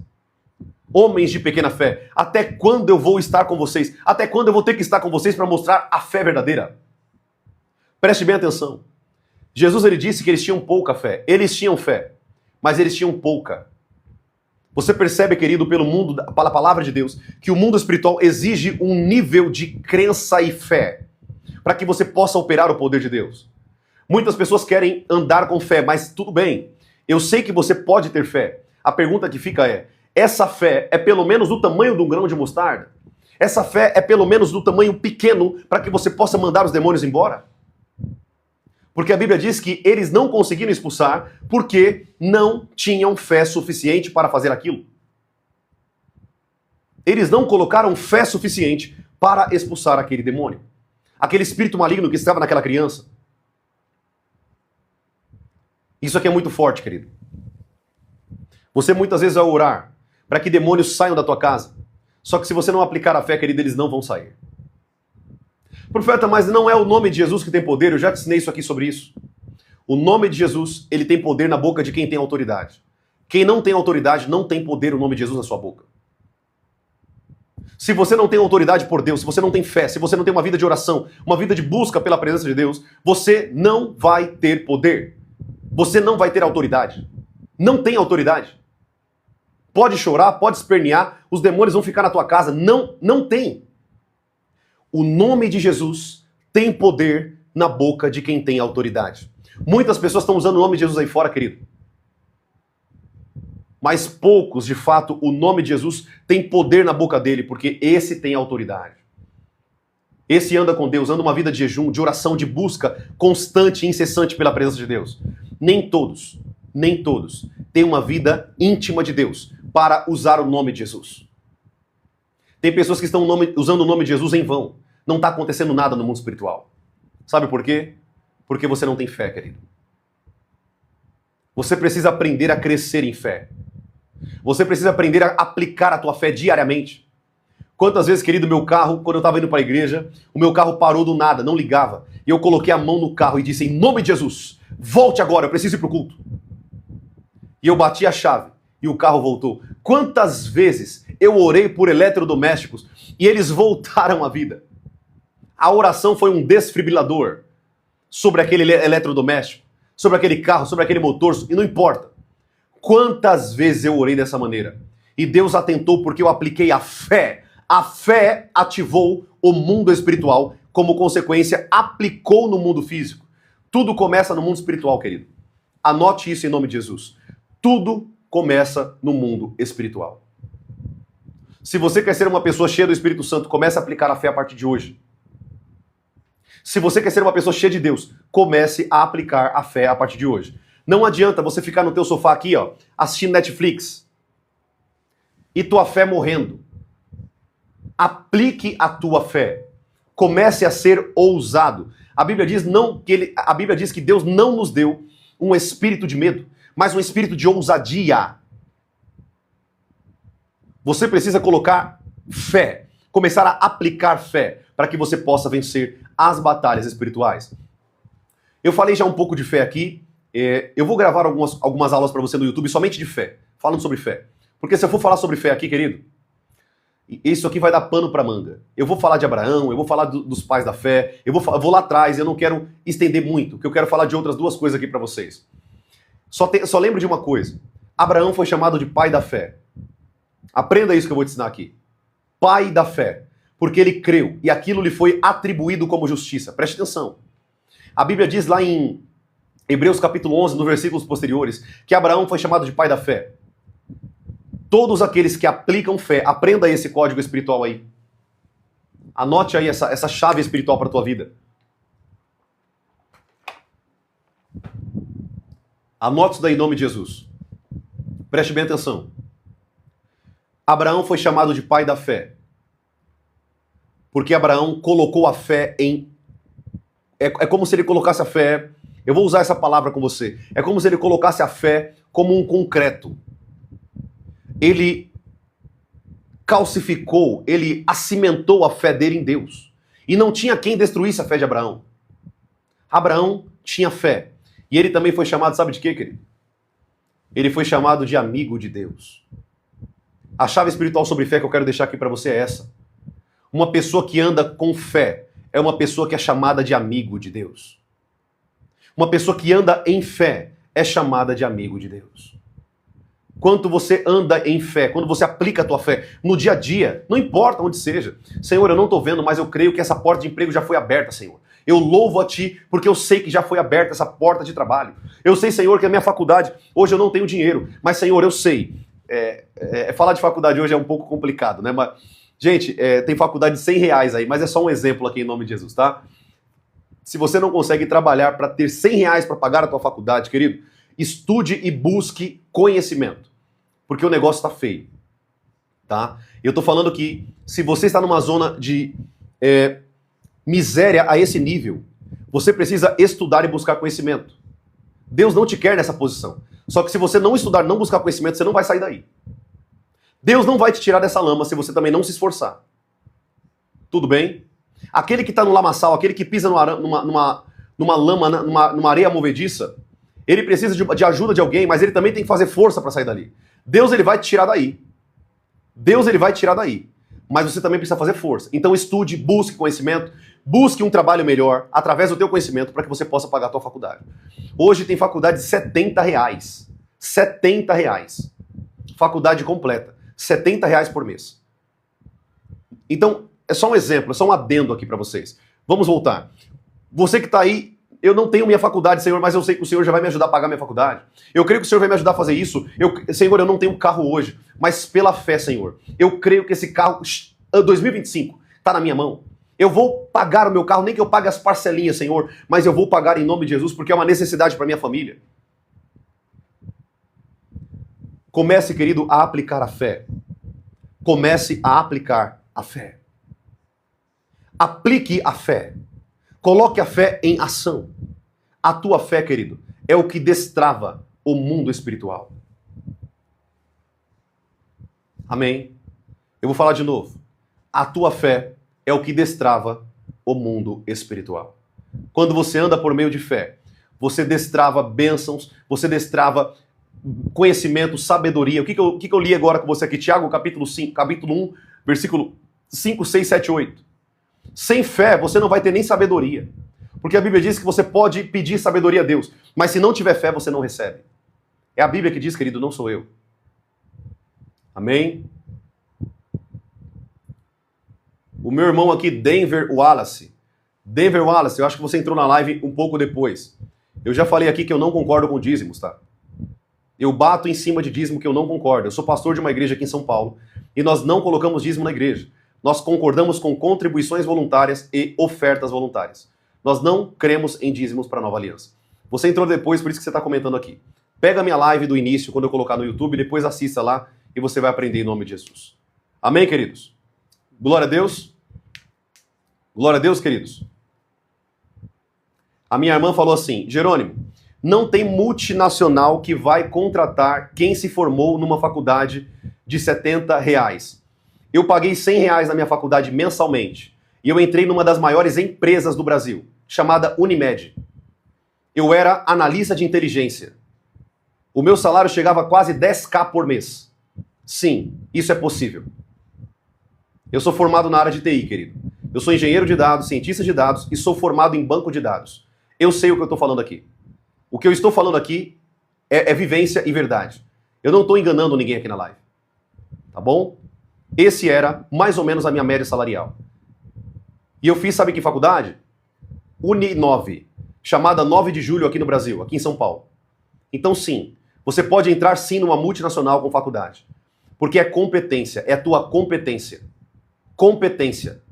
Homens de pequena fé, até quando eu vou estar com vocês? Até quando eu vou ter que estar com vocês para mostrar a fé verdadeira? Preste bem atenção. Jesus ele disse que eles tinham pouca fé. Eles tinham fé, mas eles tinham pouca. Você percebe, querido, pela palavra de Deus, que o mundo espiritual exige um nível de crença e fé para que você possa operar o poder de Deus. Muitas pessoas querem andar com fé, mas tudo bem. Eu sei que você pode ter fé. A pergunta que fica é, essa fé é pelo menos do tamanho de um grão de mostarda? Essa fé é pelo menos do tamanho pequeno para que você possa mandar os demônios embora? Porque a Bíblia diz que eles não conseguiram expulsar porque não tinham fé suficiente para fazer aquilo. Eles não colocaram fé suficiente para expulsar aquele demônio. Aquele espírito maligno que estava naquela criança. Isso aqui é muito forte, querido. Você muitas vezes vai orar para que demônios saiam da tua casa. Só que se você não aplicar a fé, querido, eles não vão sair. Profeta, mas não é o nome de Jesus que tem poder? Eu já te ensinei isso aqui sobre isso. O nome de Jesus, ele tem poder na boca de quem tem autoridade. Quem não tem autoridade não tem poder o nome de Jesus na sua boca. Se você não tem autoridade por Deus, se você não tem fé, se você não tem uma vida de oração, uma vida de busca pela presença de Deus, você não vai ter poder. Você não vai ter autoridade. Não tem autoridade. Pode chorar, pode espernear, os demônios vão ficar na tua casa. Não tem. O nome de Jesus tem poder na boca de quem tem autoridade. Muitas pessoas estão usando o nome de Jesus aí fora, querido. Mas poucos, de fato, o nome de Jesus tem poder na boca dele, porque esse tem autoridade. Esse anda com Deus, anda uma vida de jejum, de oração, de busca constante e incessante pela presença de Deus. Nem todos têm uma vida íntima de Deus para usar o nome de Jesus. Tem pessoas que estão usando o nome de Jesus em vão. Não está acontecendo nada no mundo espiritual. Sabe por quê? Porque você não tem fé, querido. Você precisa aprender a crescer em fé. Você precisa aprender a aplicar a tua fé diariamente. Quantas vezes, querido, meu carro, quando eu estava indo para a igreja, o meu carro parou do nada, não ligava. E eu coloquei a mão no carro e disse, em nome de Jesus, volte agora, eu preciso ir para o culto. E eu bati a chave e o carro voltou. Quantas vezes eu orei por eletrodomésticos e eles voltaram à vida? A oração foi um desfibrilador sobre aquele eletrodoméstico, sobre aquele carro, sobre aquele motor, e não importa. Quantas vezes eu orei dessa maneira? E Deus atentou porque eu apliquei a fé. A fé ativou o mundo espiritual, como consequência, aplicou no mundo físico. Tudo começa no mundo espiritual, querido. Anote isso em nome de Jesus. Tudo começa no mundo espiritual. Se você quer ser uma pessoa cheia do Espírito Santo, comece a aplicar a fé a partir de hoje. Se você quer ser uma pessoa cheia de Deus, comece a aplicar a fé a partir de hoje. Não adianta você ficar no teu sofá aqui, ó, assistindo Netflix e tua fé morrendo. Aplique a tua fé. Comece a ser ousado. A Bíblia diz que Deus não nos deu um espírito de medo, mas um espírito de ousadia. Você precisa colocar fé, começar a aplicar fé, para que você possa vencer as batalhas espirituais. Eu falei já um pouco de fé aqui, eu vou gravar algumas aulas para você no YouTube somente de fé, falando sobre fé. Porque se eu for falar sobre fé aqui, querido, isso aqui vai dar pano para manga. Eu vou falar de Abraão, eu vou falar dos pais da fé, eu vou lá atrás, eu não quero estender muito, porque eu quero falar de outras duas coisas aqui para vocês. Só lembre de uma coisa, Abraão foi chamado de pai da fé. Aprenda isso que eu vou te ensinar aqui. Pai da fé, porque ele creu e aquilo lhe foi atribuído como justiça. Preste atenção. A Bíblia diz lá em Hebreus capítulo 11, nos versículos posteriores, que Abraão foi chamado de pai da fé. Todos aqueles que aplicam fé, aprenda esse código espiritual aí. Anote aí essa chave espiritual para a tua vida. Anote isso daí em nome de Jesus. Preste bem atenção. Abraão foi chamado de pai da fé, porque Abraão colocou a fé em... É como se ele colocasse a fé... Eu vou usar essa palavra com você. É como se ele colocasse a fé como um concreto. Ele calcificou, ele acimentou a fé dele em Deus. E não tinha quem destruísse a fé de Abraão. Abraão tinha fé. E ele também foi chamado, sabe de quê, querido? Ele foi chamado de amigo de Deus. A chave espiritual sobre fé que eu quero deixar aqui para você é essa. Uma pessoa que anda com fé é uma pessoa que é chamada de amigo de Deus. Uma pessoa que anda em fé é chamada de amigo de Deus. Quando você anda em fé, quando você aplica a tua fé no dia a dia, não importa onde seja. Senhor, eu não estou vendo, mas eu creio que essa porta de emprego já foi aberta, Senhor. Eu louvo a Ti porque eu sei que já foi aberta essa porta de trabalho. Eu sei, Senhor, que a minha faculdade, hoje eu não tenho dinheiro, mas, Senhor, eu sei. Falar de faculdade hoje é um pouco complicado, né? Mas, gente, tem faculdade de R$100 aí, mas é só um exemplo aqui em nome de Jesus, tá? Se você não consegue trabalhar para ter R$100 para pagar a tua faculdade, querido, estude e busque conhecimento, porque o negócio está feio, tá? Eu tô falando que se você está numa zona de miséria a esse nível, você precisa estudar e buscar conhecimento. Deus não te quer nessa posição. Só que se você não estudar, não buscar conhecimento, você não vai sair daí. Deus não vai te tirar dessa lama se você também não se esforçar. Tudo bem? Aquele que está no lamaçal, aquele que pisa numa lama, numa areia movediça, ele precisa de ajuda de alguém, mas ele também tem que fazer força para sair dali. Deus, ele vai te tirar daí. Deus, ele vai te tirar daí. Mas você também precisa fazer força. Então estude, busque conhecimento, busque um trabalho melhor através do teu conhecimento para que você possa pagar a tua faculdade. Hoje tem faculdade de R$70. R$70. Faculdade completa. R$70 por mês. Então, é só um exemplo, é só um adendo aqui para vocês. Vamos voltar. Você que está aí, eu não tenho minha faculdade, Senhor, mas eu sei que o Senhor já vai me ajudar a pagar minha faculdade. Eu creio que o Senhor vai me ajudar a fazer isso. Senhor, eu não tenho carro hoje, mas pela fé, Senhor, eu creio que esse carro, 2025, está na minha mão. Eu vou pagar o meu carro, nem que eu pague as parcelinhas, Senhor, mas eu vou pagar em nome de Jesus, porque é uma necessidade para minha família. Comece, querido, a aplicar a fé. Comece a aplicar a fé. Aplique a fé. Coloque a fé em ação. A tua fé, querido, é o que destrava o mundo espiritual. Amém? Eu vou falar de novo. A tua fé é o que destrava o mundo espiritual. Quando você anda por meio de fé, você destrava bênçãos, você destrava conhecimento, sabedoria. O que eu li agora com você aqui? Tiago, capítulo 1, versículo 5, 6, 7, 8. Sem fé, você não vai ter nem sabedoria. Porque a Bíblia diz que você pode pedir sabedoria a Deus, mas se não tiver fé, você não recebe. É a Bíblia que diz, querido, não sou eu. Amém? O meu irmão aqui, Denver Wallace, eu acho que você entrou na live um pouco depois. Eu já falei aqui que eu não concordo com dízimos, tá? Eu bato em cima de dízimo que eu não concordo. Eu sou pastor de uma igreja aqui em São Paulo e nós não colocamos dízimo na igreja. Nós concordamos com contribuições voluntárias e ofertas voluntárias. Nós não cremos em dízimos para a Nova Aliança. Você entrou depois, por isso que você está comentando aqui. Pega a minha live do início, quando eu colocar no YouTube, depois assista lá e você vai aprender em nome de Jesus. Amém, queridos? Glória a Deus. Glória a Deus, queridos. A minha irmã falou assim, Jerônimo, não tem multinacional que vai contratar quem se formou numa faculdade de R$70. Eu paguei R$100 na minha faculdade mensalmente. E eu entrei numa das maiores empresas do Brasil, chamada Unimed. Eu era analista de inteligência. O meu salário chegava a quase 10K por mês. Sim, isso é possível. Eu sou formado na área de TI, querido. Eu sou engenheiro de dados, cientista de dados e sou formado em banco de dados. Eu sei o que eu estou falando aqui. O que eu estou falando aqui é vivência e verdade. Eu não estou enganando ninguém aqui na live. Tá bom? Esse era mais ou menos a minha média salarial. E eu fiz, sabe que faculdade? Uni9, chamada 9 de Julho aqui no Brasil, aqui em São Paulo. Então sim, você pode entrar sim numa multinacional com faculdade. Porque é competência, é a tua competência. Competência.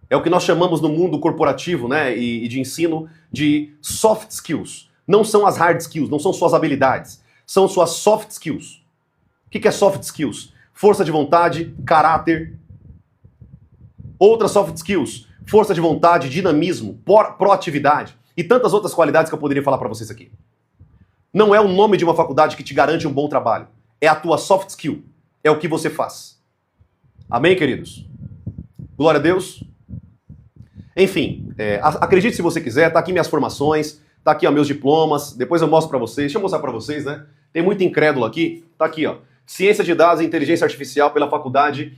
É o que nós chamamos no mundo corporativo, né, e de ensino de soft skills. Não são as hard skills, não são suas habilidades. São suas soft skills. O que é soft skills? Força de vontade, caráter. Outras soft skills, força de vontade, dinamismo, proatividade e tantas outras qualidades que eu poderia falar para vocês aqui. Não é o nome de uma faculdade que te garante um bom trabalho. É a tua soft skill. É o que você faz. Amém, queridos? Glória a Deus. Enfim, acredite se você quiser, tá aqui minhas formações, tá aqui ó, meus diplomas, depois eu mostro para vocês. Deixa eu mostrar para vocês, né? Tem muito incrédulo aqui. Tá aqui, ó. Ciência de Dados e Inteligência Artificial pela faculdade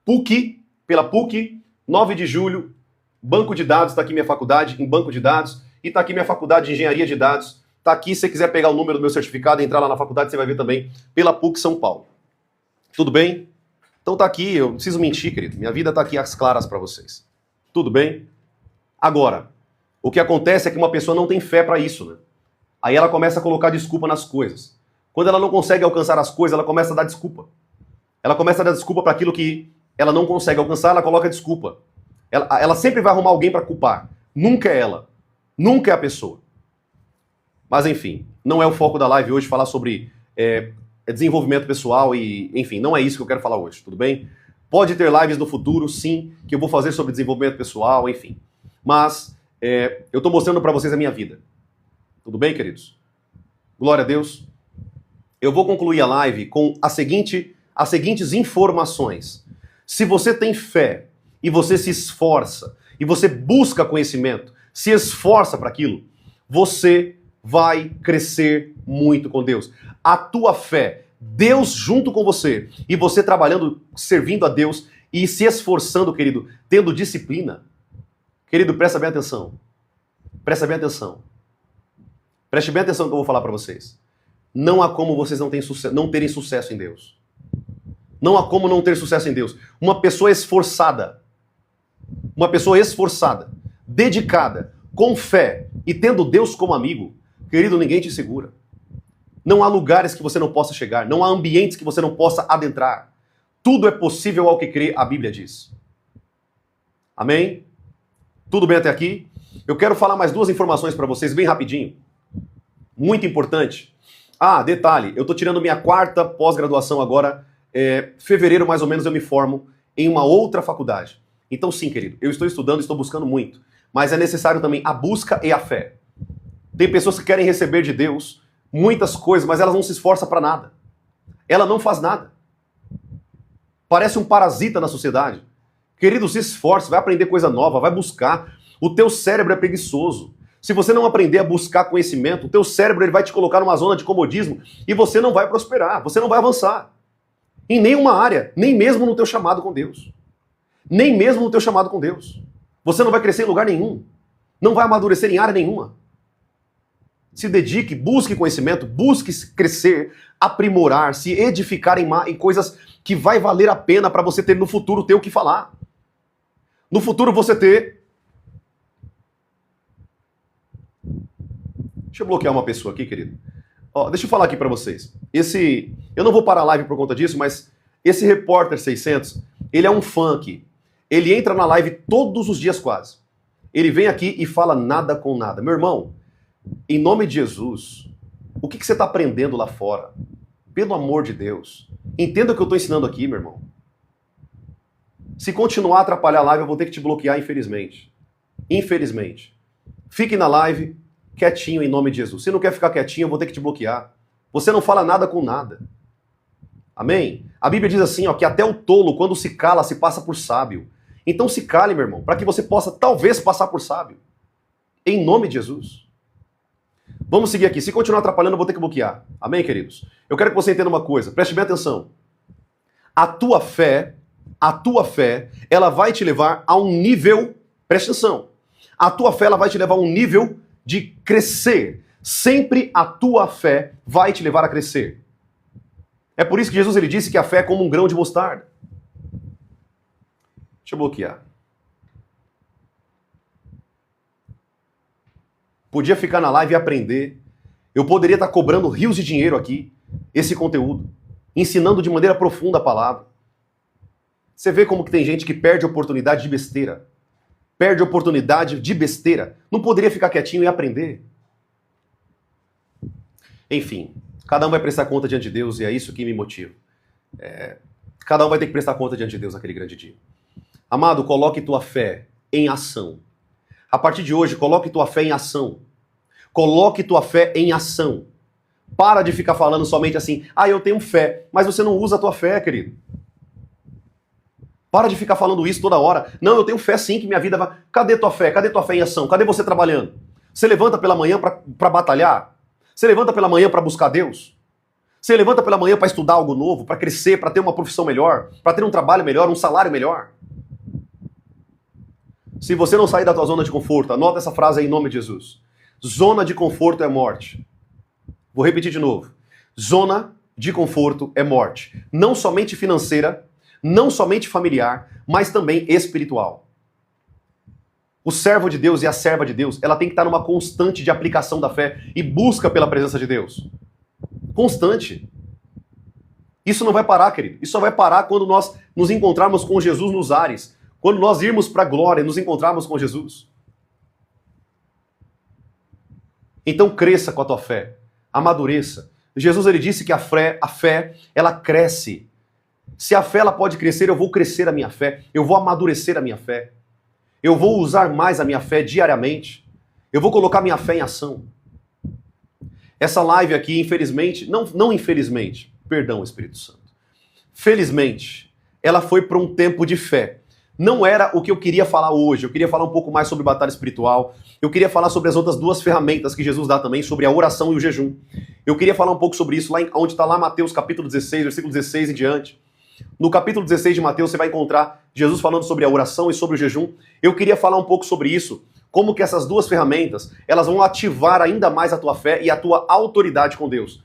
PUC, pela PUC, 9 de julho, Banco de Dados, tá aqui minha faculdade em Banco de Dados, e tá aqui minha faculdade de Engenharia de Dados. Tá aqui, se você quiser pegar o número do meu certificado e entrar lá na faculdade, você vai ver também pela PUC São Paulo. Tudo bem? Então tá aqui, eu não preciso mentir, querido. Minha vida tá aqui às claras para vocês. Tudo bem? Agora, o que acontece é que uma pessoa não tem fé para isso, né? Aí ela começa a colocar desculpa nas coisas. Quando ela não consegue alcançar as coisas, ela começa a dar desculpa. Ela começa a dar desculpa para aquilo que ela não consegue alcançar, ela coloca desculpa. Ela sempre vai arrumar alguém para culpar. Nunca é ela. Nunca é a pessoa. Mas enfim, não é o foco da live hoje falar sobre desenvolvimento pessoal e, enfim, não é isso que eu quero falar hoje, tudo bem? Pode ter lives no futuro, sim, que eu vou fazer sobre desenvolvimento pessoal, enfim. Mas eu estou mostrando para vocês a minha vida. Tudo bem, queridos? Glória a Deus. Eu vou concluir a live com as seguintes informações. Se você tem fé e você se esforça e você busca conhecimento, se esforça para aquilo, você vai crescer muito com Deus. A tua fé, Deus junto com você, e você trabalhando, servindo a Deus e se esforçando, querido, tendo disciplina. Querido, presta bem atenção. Presta bem atenção. Preste bem atenção no que eu vou falar para vocês. Não há como vocês não terem sucesso em Deus. Não há como não ter sucesso em Deus. Uma pessoa esforçada, dedicada, com fé e tendo Deus como amigo, querido, ninguém te segura. Não há lugares que você não possa chegar, não há ambientes que você não possa adentrar. Tudo é possível ao que crê, a Bíblia diz. Amém? Tudo bem até aqui? Eu quero falar mais duas informações para vocês bem rapidinho. Muito importante. Ah, detalhe, eu estou tirando minha 4ª pós-graduação agora. Fevereiro, mais ou menos, eu me formo em uma outra faculdade. Então sim, querido, eu estou estudando, estou buscando muito. Mas é necessário também a busca e a fé. Tem pessoas que querem receber de Deus muitas coisas, mas elas não se esforçam para nada. Ela não faz nada. Parece um parasita na sociedade. Querido, se esforce, vai aprender coisa nova, vai buscar. O teu cérebro é preguiçoso. Se você não aprender a buscar conhecimento, o teu cérebro ele vai te colocar numa zona de comodismo e você não vai prosperar, você não vai avançar. Em nenhuma área, nem mesmo no teu chamado com Deus. Nem mesmo no teu chamado com Deus. Você não vai crescer em lugar nenhum. Não vai amadurecer em área nenhuma. Se dedique, busque conhecimento, busque crescer, aprimorar, se edificar em coisas que vai valer a pena para você ter no futuro ter o que falar. No futuro você ter... Deixa eu bloquear uma pessoa aqui, querido. Ó, deixa eu falar aqui para vocês. Eu não vou parar a live por conta disso, mas esse Repórter 600, ele é um fã aqui. Ele entra na live todos os dias quase. Ele vem aqui e fala nada com nada. Meu irmão, em nome de Jesus, o que você está aprendendo lá fora? Pelo amor de Deus. Entenda o que eu estou ensinando aqui, meu irmão. Se continuar a atrapalhar a live, eu vou ter que te bloquear, infelizmente. Infelizmente. Fique na live, quietinho, em nome de Jesus. Se não quer ficar quietinho, eu vou ter que te bloquear. Você não fala nada com nada. Amém? A Bíblia diz assim, ó, que até o tolo, quando se cala, se passa por sábio. Então se cale, meu irmão, para que você possa talvez passar por sábio. Em nome de Jesus. Vamos seguir aqui. Se continuar atrapalhando, eu vou ter que bloquear. Amém, queridos? Eu quero que você entenda uma coisa. Preste bem atenção. A tua fé, ela vai te levar a um nível, preste atenção. A tua fé, ela vai te levar a um nível de crescer. Sempre a tua fé vai te levar a crescer. É por isso que Jesus ele disse que a fé é como um grão de mostarda. Deixa eu bloquear. Podia ficar na live e aprender. Eu poderia estar cobrando rios de dinheiro aqui, esse conteúdo, ensinando de maneira profunda a palavra. Você vê como que tem gente que perde oportunidade de besteira. Perde oportunidade de besteira. Não poderia ficar quietinho e aprender. Enfim, cada um vai prestar conta diante de Deus e é isso que me motiva. Cada um vai ter que prestar conta diante de Deus naquele grande dia. Amado, coloque tua fé em ação. A partir de hoje, coloque tua fé em ação. Coloque tua fé em ação. Para de ficar falando somente assim, eu tenho fé, mas você não usa a tua fé, querido. Para de ficar falando isso toda hora. Não, eu tenho fé sim que minha vida vai... Cadê tua fé? Cadê tua fé em ação? Cadê você trabalhando? Você levanta pela manhã para batalhar? Você levanta pela manhã para buscar Deus? Você levanta pela manhã para estudar algo novo, para crescer, para ter uma profissão melhor, para ter um trabalho melhor, um salário melhor? Se você não sair da tua zona de conforto, anota essa frase aí em nome de Jesus. Zona de conforto é morte. Vou repetir de novo. Zona de conforto é morte. Não somente financeira, não somente familiar, mas também espiritual. O servo de Deus e a serva de Deus, ela tem que estar numa constante de aplicação da fé e busca pela presença de Deus. Constante. Isso não vai parar, querido. Isso só vai parar quando nós nos encontrarmos com Jesus nos ares. Quando nós irmos para a glória e nos encontrarmos com Jesus. Então cresça com a tua fé. Amadureça. Jesus ele disse que a fé, ela cresce. Se a fé ela pode crescer, eu vou crescer a minha fé. Eu vou amadurecer a minha fé. Eu vou usar mais a minha fé diariamente. Eu vou colocar minha fé em ação. Essa live aqui, infelizmente, não infelizmente, perdão, Espírito Santo. Felizmente, ela foi para um tempo de fé. Não era o que eu queria falar hoje. Eu queria falar um pouco mais sobre batalha espiritual. Eu queria falar sobre as outras duas ferramentas que Jesus dá também, sobre a oração e o jejum. Eu queria falar um pouco sobre isso, lá onde está lá Mateus capítulo 16, versículo 16 em diante. No capítulo 16 de Mateus você vai encontrar Jesus falando sobre a oração e sobre o jejum. Eu queria falar um pouco sobre isso, como que essas duas ferramentas, elas vão ativar ainda mais a tua fé e a tua autoridade com Deus.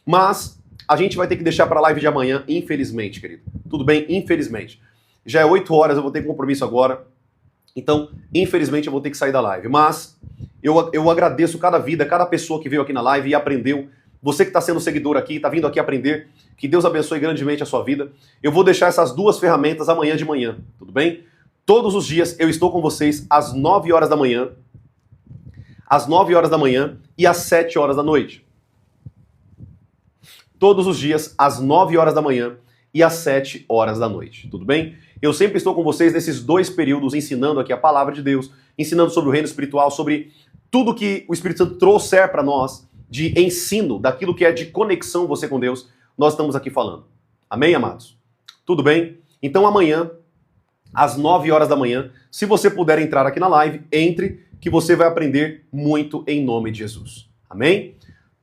Mas a gente vai ter que deixar para a live de amanhã, infelizmente, querido. Tudo bem? Infelizmente. Já é 8 horas, eu vou ter compromisso agora. Então, infelizmente, eu vou ter que sair da live. Mas eu agradeço cada vida, cada pessoa que veio aqui na live e aprendeu. Você que está sendo seguidor aqui, está vindo aqui aprender. Que Deus abençoe grandemente a sua vida. Eu vou deixar essas duas ferramentas amanhã de manhã, tudo bem? Todos os dias eu estou com vocês às 9 horas da manhã, às 9 horas da manhã e às 7 horas da noite. Todos os dias às 9 horas da manhã e às 7 horas da noite, tudo bem? Eu sempre estou com vocês nesses dois períodos ensinando aqui a palavra de Deus, ensinando sobre o reino espiritual, sobre tudo que o Espírito Santo trouxer para nós de ensino, daquilo que é de conexão você com Deus, nós estamos aqui falando. Amém, amados? Tudo bem? Então amanhã, às 9 horas da manhã, se você puder entrar aqui na live, entre, que você vai aprender muito em nome de Jesus. Amém?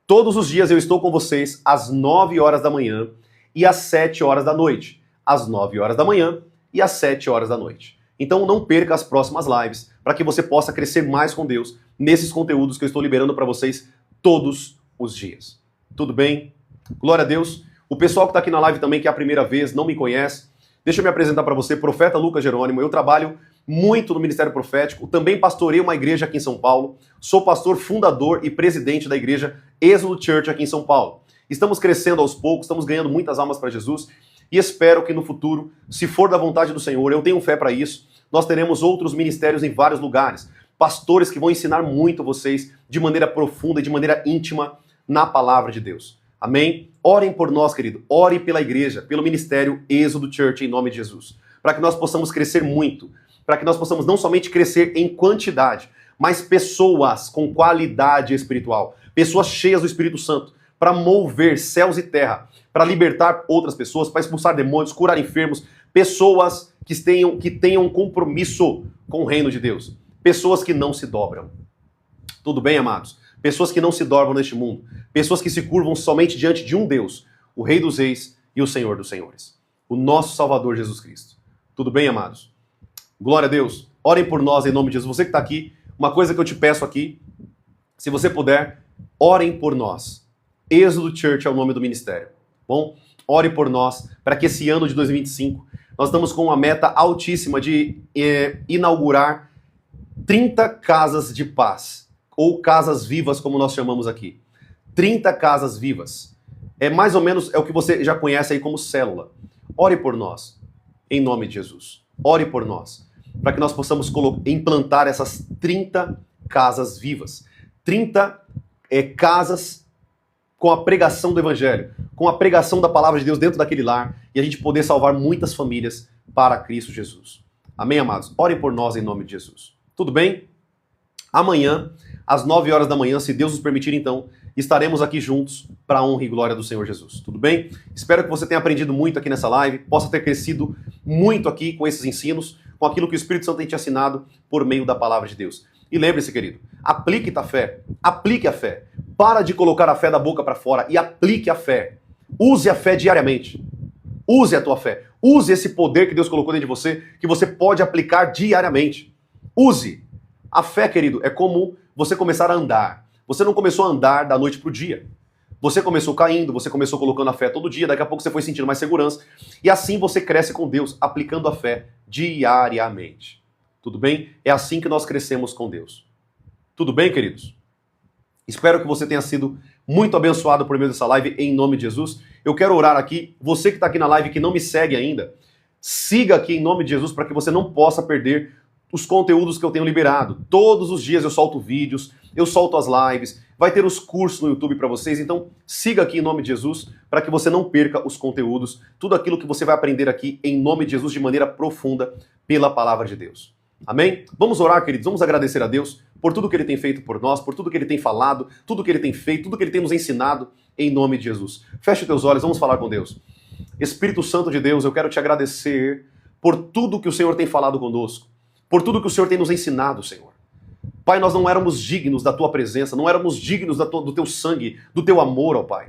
Todos os dias eu estou com vocês às 9 horas da manhã e às 7 horas da noite. Às 9 horas da manhã e às 7 horas da noite. Então não perca as próximas lives, para que você possa crescer mais com Deus nesses conteúdos que eu estou liberando para vocês todos os dias. Tudo bem? Glória a Deus. O pessoal que está aqui na live também, que é a primeira vez, não me conhece, deixa eu me apresentar para você, Profeta Lucas Jerônimo. Eu trabalho muito no Ministério Profético, também pastorei uma igreja aqui em São Paulo, sou pastor fundador e presidente da igreja Êxodo Church aqui em São Paulo. Estamos crescendo aos poucos, estamos ganhando muitas almas para Jesus e espero que no futuro, se for da vontade do Senhor, eu tenho fé para isso, nós teremos outros ministérios em vários lugares, pastores que vão ensinar muito vocês de maneira profunda e de maneira íntima na palavra de Deus. Amém? Orem por nós, querido. Ore pela igreja, pelo ministério Êxodo Church, em nome de Jesus. Para que nós possamos crescer muito. Para que nós possamos não somente crescer em quantidade, mas pessoas com qualidade espiritual. Pessoas cheias do Espírito Santo. para mover céus e terra, para libertar outras pessoas, para expulsar demônios, curar enfermos, pessoas que tenham um compromisso com o reino de Deus, pessoas que não se dobram. Tudo bem, amados? Pessoas que não se dobram neste mundo, pessoas que se curvam somente diante de um Deus, o Rei dos Reis e o Senhor dos Senhores, o nosso Salvador Jesus Cristo. Tudo bem, amados? Glória a Deus. Orem por nós em nome de Jesus. Você que está aqui, uma coisa que eu te peço aqui, se você puder, orem por nós. Êxodo Church é o nome do ministério. Bom, ore por nós para que esse ano de 2025 nós estamos com uma meta altíssima de inaugurar 30 casas de paz, ou casas vivas, como nós chamamos aqui. 30 casas vivas. É mais ou menos o que você já conhece aí como célula. Ore por nós, em nome de Jesus. Ore por nós, para que nós possamos implantar essas 30 casas vivas. 30 casas com a pregação do Evangelho, com a pregação da Palavra de Deus dentro daquele lar, e a gente poder salvar muitas famílias para Cristo Jesus. Amém, amados? Orem por nós em nome de Jesus. Tudo bem? Amanhã, às 9 horas da manhã, se Deus nos permitir, então, estaremos aqui juntos para a honra e glória do Senhor Jesus. Tudo bem? Espero que você tenha aprendido muito aqui nessa live, possa ter crescido muito aqui com esses ensinos, com aquilo que o Espírito Santo tem te ensinado por meio da Palavra de Deus. E lembre-se, querido, aplique a fé, aplique a fé. Para de colocar a fé da boca para fora e aplique a fé. Use a fé diariamente. Use a tua fé. Use esse poder que Deus colocou dentro de você, que você pode aplicar diariamente. Use. A fé, querido, é como você começar a andar. Você não começou a andar da noite pro dia. Você começou caindo, você começou colocando a fé todo dia, daqui a pouco você foi sentindo mais segurança. E assim você cresce com Deus, aplicando a fé diariamente. Tudo bem? É assim que nós crescemos com Deus. Tudo bem, queridos? Espero que você tenha sido muito abençoado por meio dessa live, em nome de Jesus. Eu quero orar aqui. Você que está aqui na live que não me segue ainda, siga aqui em nome de Jesus para que você não possa perder os conteúdos que eu tenho liberado. Todos os dias eu solto vídeos, eu solto as lives, vai ter os cursos no YouTube para vocês. Então siga aqui em nome de Jesus para que você não perca os conteúdos, tudo aquilo que você vai aprender aqui em nome de Jesus de maneira profunda pela palavra de Deus. Amém? Vamos orar, queridos, vamos agradecer a Deus por tudo que Ele tem feito por nós, por tudo que Ele tem falado, tudo que Ele tem feito, tudo que Ele tem nos ensinado, em nome de Jesus. Feche os teus olhos, vamos falar com Deus. Espírito Santo de Deus, eu quero te agradecer por tudo que o Senhor tem falado conosco, por tudo que o Senhor tem nos ensinado, Senhor. Pai, nós não éramos dignos da Tua presença, não éramos dignos do Teu sangue, do Teu amor, ó Pai.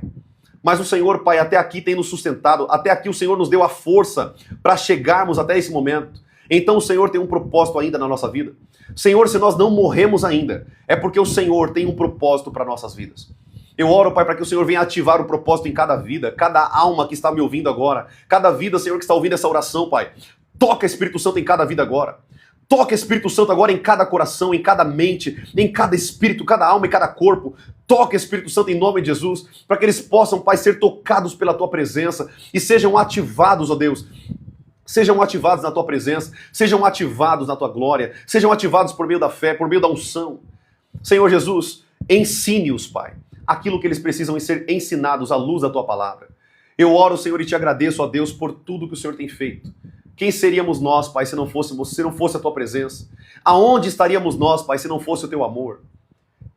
Mas o Senhor, Pai, até aqui tem nos sustentado, até aqui o Senhor nos deu a força para chegarmos até esse momento. Então o Senhor tem um propósito ainda na nossa vida. Senhor, se nós não morremos ainda, é porque o Senhor tem um propósito para nossas vidas. Eu oro, Pai, para que o Senhor venha ativar o propósito em cada vida, cada alma que está me ouvindo agora, cada vida, Senhor, que está ouvindo essa oração, Pai. Toca, Espírito Santo, em cada vida agora. Toca, Espírito Santo, agora em cada coração, em cada mente, em cada espírito, cada alma e cada corpo. Toca, Espírito Santo, em nome de Jesus, para que eles possam, Pai, ser tocados pela Tua presença e sejam ativados, ó Deus. Sejam ativados na Tua presença, sejam ativados na Tua glória, sejam ativados por meio da fé, por meio da unção. Senhor Jesus, ensine-os, Pai, aquilo que eles precisam ser ensinados à luz da Tua palavra. Eu oro, Senhor, e te agradeço, ó Deus, por tudo que o Senhor tem feito. Quem seríamos nós, Pai, se não fosse a Tua presença? Aonde estaríamos nós, Pai, se não fosse o Teu amor?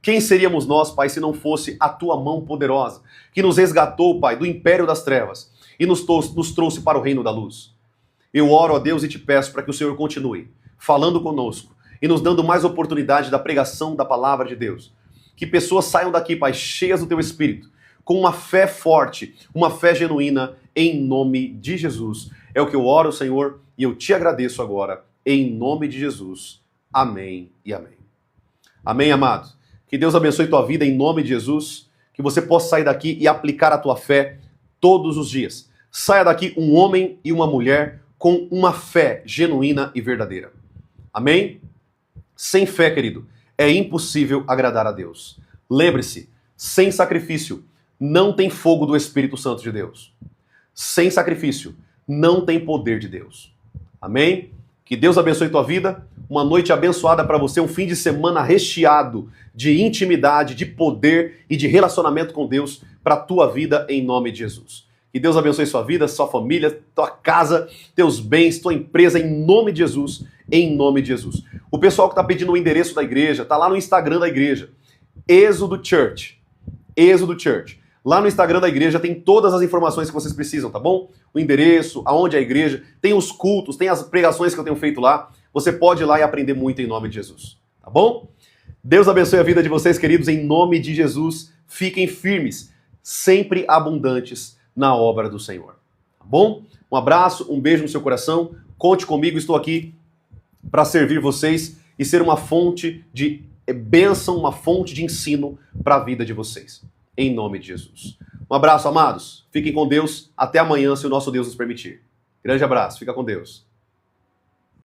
Quem seríamos nós, Pai, se não fosse a Tua mão poderosa, que nos resgatou, Pai, do império das trevas e nos trouxe para o reino da luz? Eu oro a Deus e te peço para que o Senhor continue falando conosco e nos dando mais oportunidade da pregação da palavra de Deus. Que pessoas saiam daqui, Pai, cheias do Teu Espírito, com uma fé forte, uma fé genuína, em nome de Jesus. É o que eu oro, Senhor, e eu te agradeço agora, em nome de Jesus. Amém e amém. Amém, amado? Que Deus abençoe tua vida em nome de Jesus, que você possa sair daqui e aplicar a tua fé todos os dias. Saia daqui um homem e uma mulher com uma fé genuína e verdadeira. Amém? Sem fé, querido, é impossível agradar a Deus. Lembre-se, sem sacrifício não tem fogo do Espírito Santo de Deus. Sem sacrifício não tem poder de Deus. Amém? Que Deus abençoe tua vida, uma noite abençoada para você, um fim de semana recheado de intimidade, de poder e de relacionamento com Deus para a tua vida em nome de Jesus. Que Deus abençoe sua vida, sua família, tua casa, teus bens, tua empresa, em nome de Jesus, em nome de Jesus. O pessoal que está pedindo o endereço da igreja, está lá no Instagram da igreja, Êxodo Church. Êxodo Church. Lá no Instagram da igreja tem todas as informações que vocês precisam, tá bom? O endereço, aonde é a igreja, tem os cultos, tem as pregações que eu tenho feito lá. Você pode ir lá e aprender muito em nome de Jesus, tá bom? Deus abençoe a vida de vocês, queridos, em nome de Jesus. Fiquem firmes, sempre abundantes na obra do Senhor, tá bom? Um abraço, um beijo no seu coração. Conte comigo, estou aqui para servir vocês e ser uma fonte de bênção, uma fonte de ensino para a vida de vocês. Em nome de Jesus. Um abraço, amados. Fiquem com Deus. Até amanhã, se o nosso Deus nos permitir. Grande abraço. Fica com Deus.